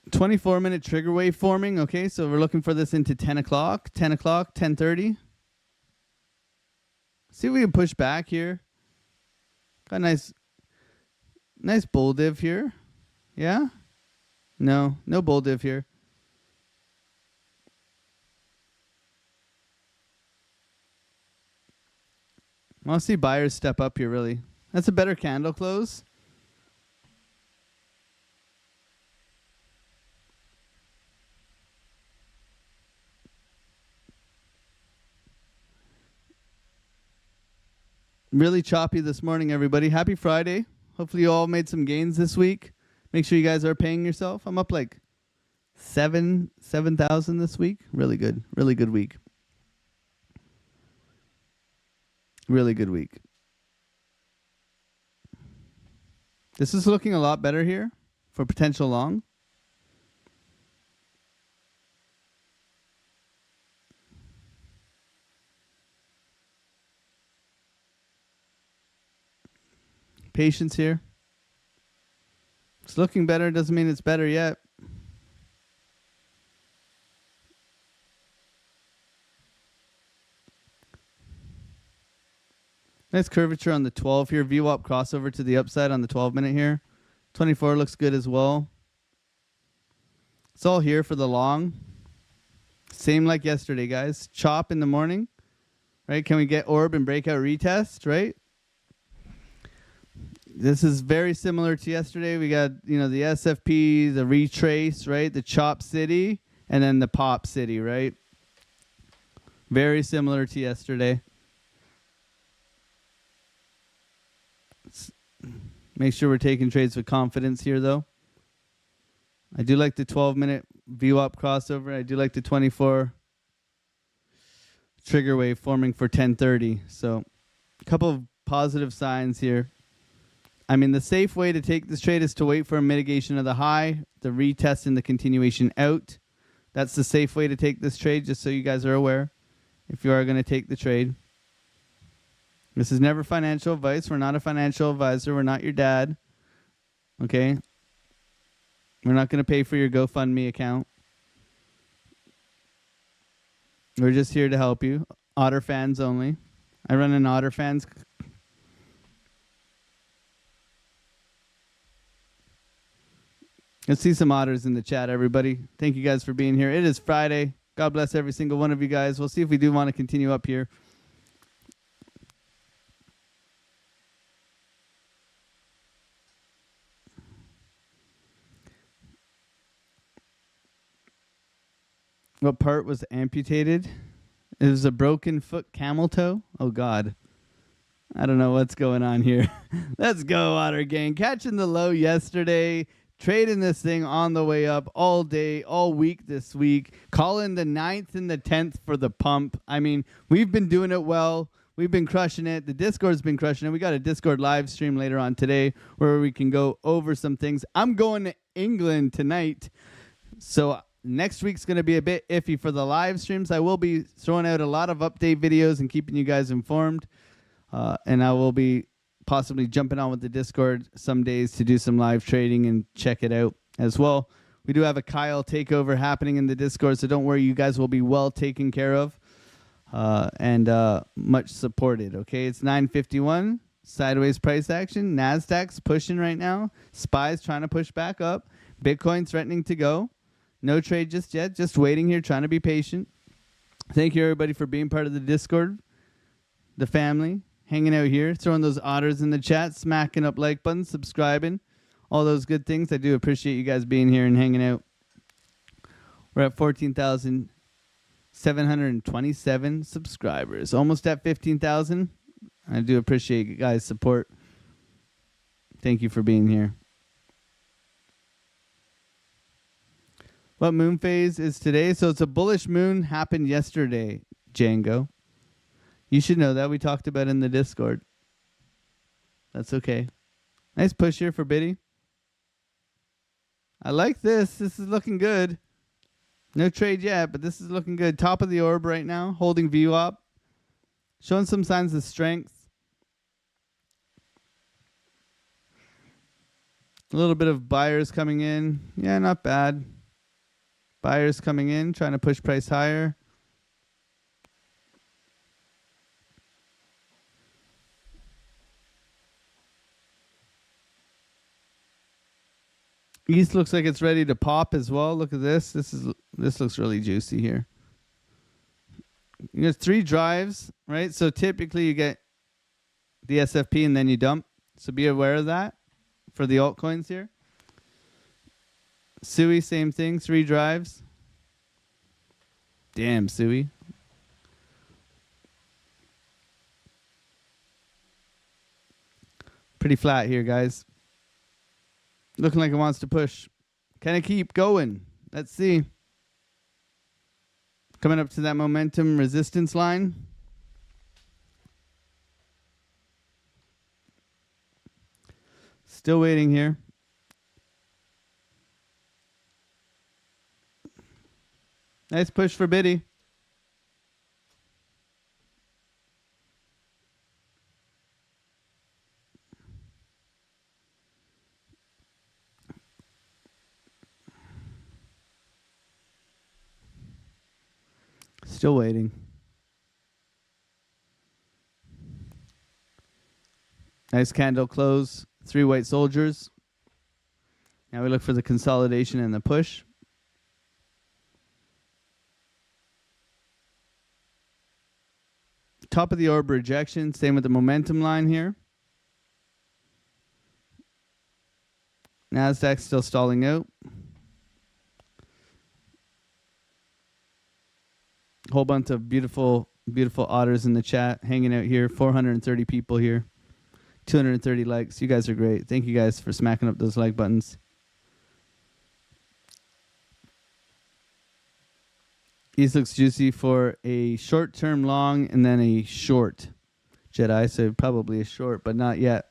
24-minute trigger wave forming. Okay, so we're looking for this into 10 o'clock, 10 o'clock, 10:30. See if we can push back here. Got a nice bull div here. Yeah? No bull div here. I want to see buyers step up here, really. That's a better candle close. Really choppy this morning, everybody. Happy Friday. Hopefully you all made some gains this week. Make sure you guys are paying yourself. I'm up like 7,000 this week. Really good. Really good week. Really good week. This is looking a lot better here for potential long. Patience here. It's looking better. Doesn't mean it's better yet. Nice curvature on the 12 here. VWAP crossover to the upside on the 12-minute here. 24 looks good as well. It's all here for the long. Same like yesterday, guys. Chop in the morning. Right? Can we get orb and breakout retest? Right? This is very similar to yesterday. We got, the SFP, the retrace, right? The chop city, and then the pop city, right? Very similar to yesterday. Make sure we're taking trades with confidence here, though. I do like the 12-minute VWAP crossover. I do like the 24 trigger wave forming for 10:30. So a couple of positive signs here. I mean, the safe way to take this trade is to wait for a mitigation of the high, the retest, and the continuation out. That's the safe way to take this trade, just so you guys are aware if you are going to take the trade. This is never financial advice. We're not a financial advisor. We're not your dad. Okay? We're not going to pay for your GoFundMe account. We're just here to help you. Otter fans only. I run an Otter fans. Let's see some otters in the chat, everybody. Thank you guys for being here. It is Friday. God bless every single one of you guys. We'll see if we do want to continue up here. What part was amputated? It was a broken foot camel toe. Oh, God. I don't know what's going on here. Let's go, Otter Gang. Catching the low yesterday. Trading this thing on the way up all day, all week this week. Calling the 9th and the 10th for the pump. I mean, we've been doing it well. We've been crushing it. The Discord's been crushing it. We got a Discord live stream later on today where we can go over some things. I'm going to England tonight. So next week's going to be a bit iffy for the live streams. I will be throwing out a lot of update videos and keeping you guys informed. And I will be possibly jumping on with the Discord some days to do some live trading and check it out as well. We do have a Kyle takeover happening in the Discord, so don't worry. You guys will be well taken care of and much supported. Okay, it's 9:51. Sideways price action. Nasdaq's pushing right now. SPY's trying to push back up. Bitcoin threatening to go. No trade just yet. Just waiting here, trying to be patient. Thank you, everybody, for being part of the Discord. The family. Hanging out here. Throwing those otters in the chat. Smacking up like buttons. Subscribing. All those good things. I do appreciate you guys being here and hanging out. We're at 14,727 subscribers. Almost at 15,000. I do appreciate you guys' support. Thank you for being here. What moon phase is today? So it's a bullish moon, happened yesterday, Django. You should know that. We talked about it in the Discord. That's okay. Nice push here for Biddy. I like this. This is looking good. No trade yet, but this is looking good. Top of the orb right now, holding view up. Showing some signs of strength. A little bit of buyers coming in. Yeah, not bad. Buyers coming in, trying to push price higher. East looks like it's ready to pop as well. Look at this. This looks really juicy here. There's 3 drives, right? So typically you get the SFP and then you dump. So be aware of that for the altcoins here. Sui, same thing, 3 drives. Damn, Sui. Pretty flat here, guys. Looking like it wants to push. Can it keep going? Let's see. Coming up to that momentum resistance line. Still waiting here. Nice push for Biddy. Still waiting. Nice candle close. 3 white soldiers. Now we look for the consolidation and the push. Top of the orb rejection. Same with the momentum line here. Nasdaq still stalling out. Whole bunch of beautiful, beautiful otters in the chat hanging out here. 430 people here. 230 likes. You guys are great. Thank you guys for smacking up those like buttons. These looks juicy for a short-term long and then a short Jedi. So probably a short, but not yet.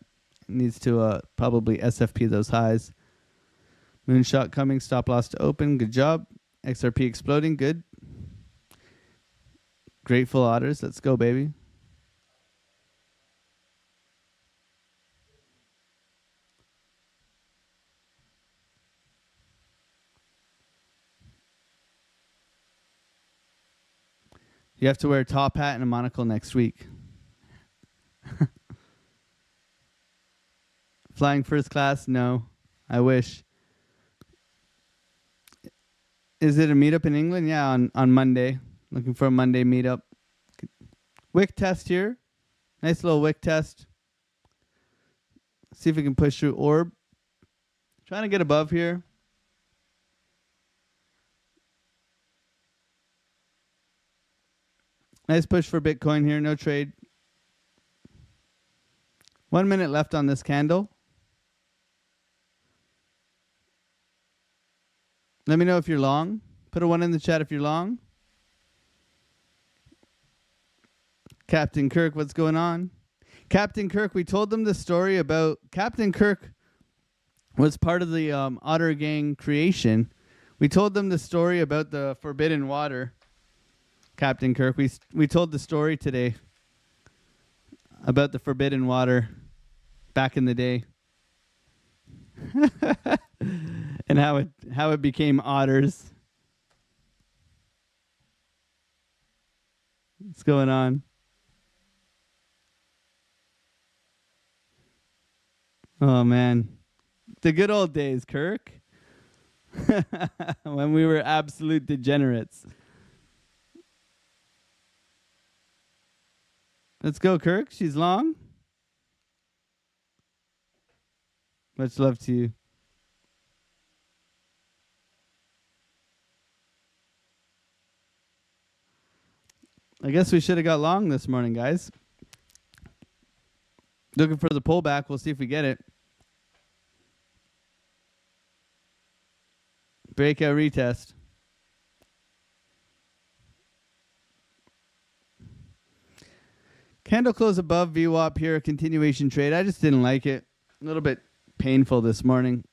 Needs to probably SFP those highs. Moonshot coming. Stop loss to open. Good job. XRP exploding. Good. Grateful otters. Let's go, baby. You have to wear a top hat and a monocle next week. Flying first class? No. I wish. Is it a meetup in England? Yeah, on Monday. Looking for a Monday meetup. Wick test here. Nice little wick test. See if we can push through orb. Trying to get above here. Nice push for Bitcoin here. No trade. 1 minute left on this candle. Let me know if you're long. Put a 1 in the chat if you're long. Captain Kirk, what's going on? Captain Kirk, we told them the story about Captain Kirk was part of the Otter Gang creation. We told them the story about the forbidden water. Captain Kirk, we told the story today about the forbidden water back in the day. And how it became otters. What's going on? Oh, man. The good old days, Kirk. When we were absolute degenerates. Let's go, Kirk. She's long. Much love to you. I guess we should have got long this morning, guys. Looking for the pullback. We'll see if we get it. Breakout retest. Candle close above VWAP here. A continuation trade. I just didn't like it. A little bit painful this morning.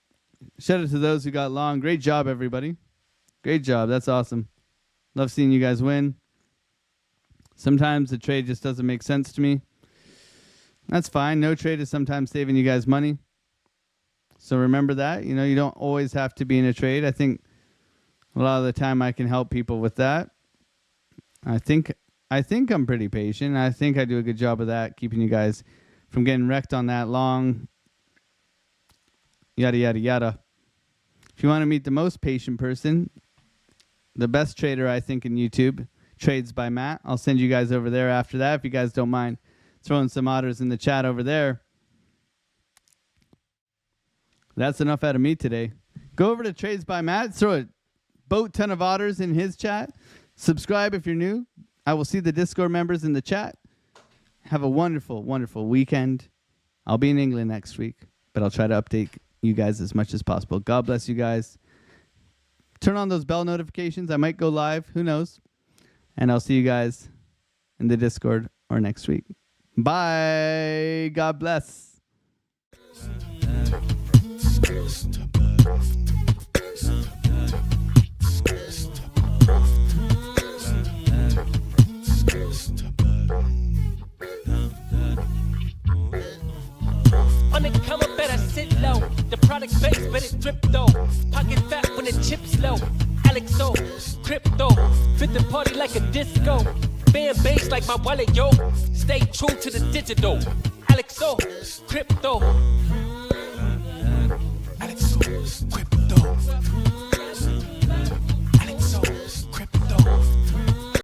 Shout out to those who got long. Great job, everybody. Great job. That's awesome. Love seeing you guys win. Sometimes the trade just doesn't make sense to me. That's fine. No trade is sometimes saving you guys money. So remember that. You know, you don't always have to be in a trade. I think a lot of the time I can help people with that. I think I'm pretty patient. I think I do a good job of that, keeping you guys from getting wrecked on that long. Yada, yada, yada. If you want to meet the most patient person, the best trader, I think, in YouTube, Trades by Matt. I'll send you guys over there after that if you guys don't mind throwing some otters in the chat over there. That's enough out of me today. Go over to Trades by Matt. Throw a boat ton of otters in his chat. Subscribe if you're new. I will see the Discord members in the chat. Have a wonderful, wonderful weekend. I'll be in England next week, but I'll try to update you guys as much as possible. God bless you guys. Turn on those bell notifications. I might go live. Who knows? And I'll see you guys in the Discord or next week. Bye. God bless. On the come up, better sit low. The product base, but it drip though. Pocket fat when the chips low. AlexOCrypto, fit the party like a disco. Band bass like my wallet, yo. Stay true to the digital. AlexOCrypto.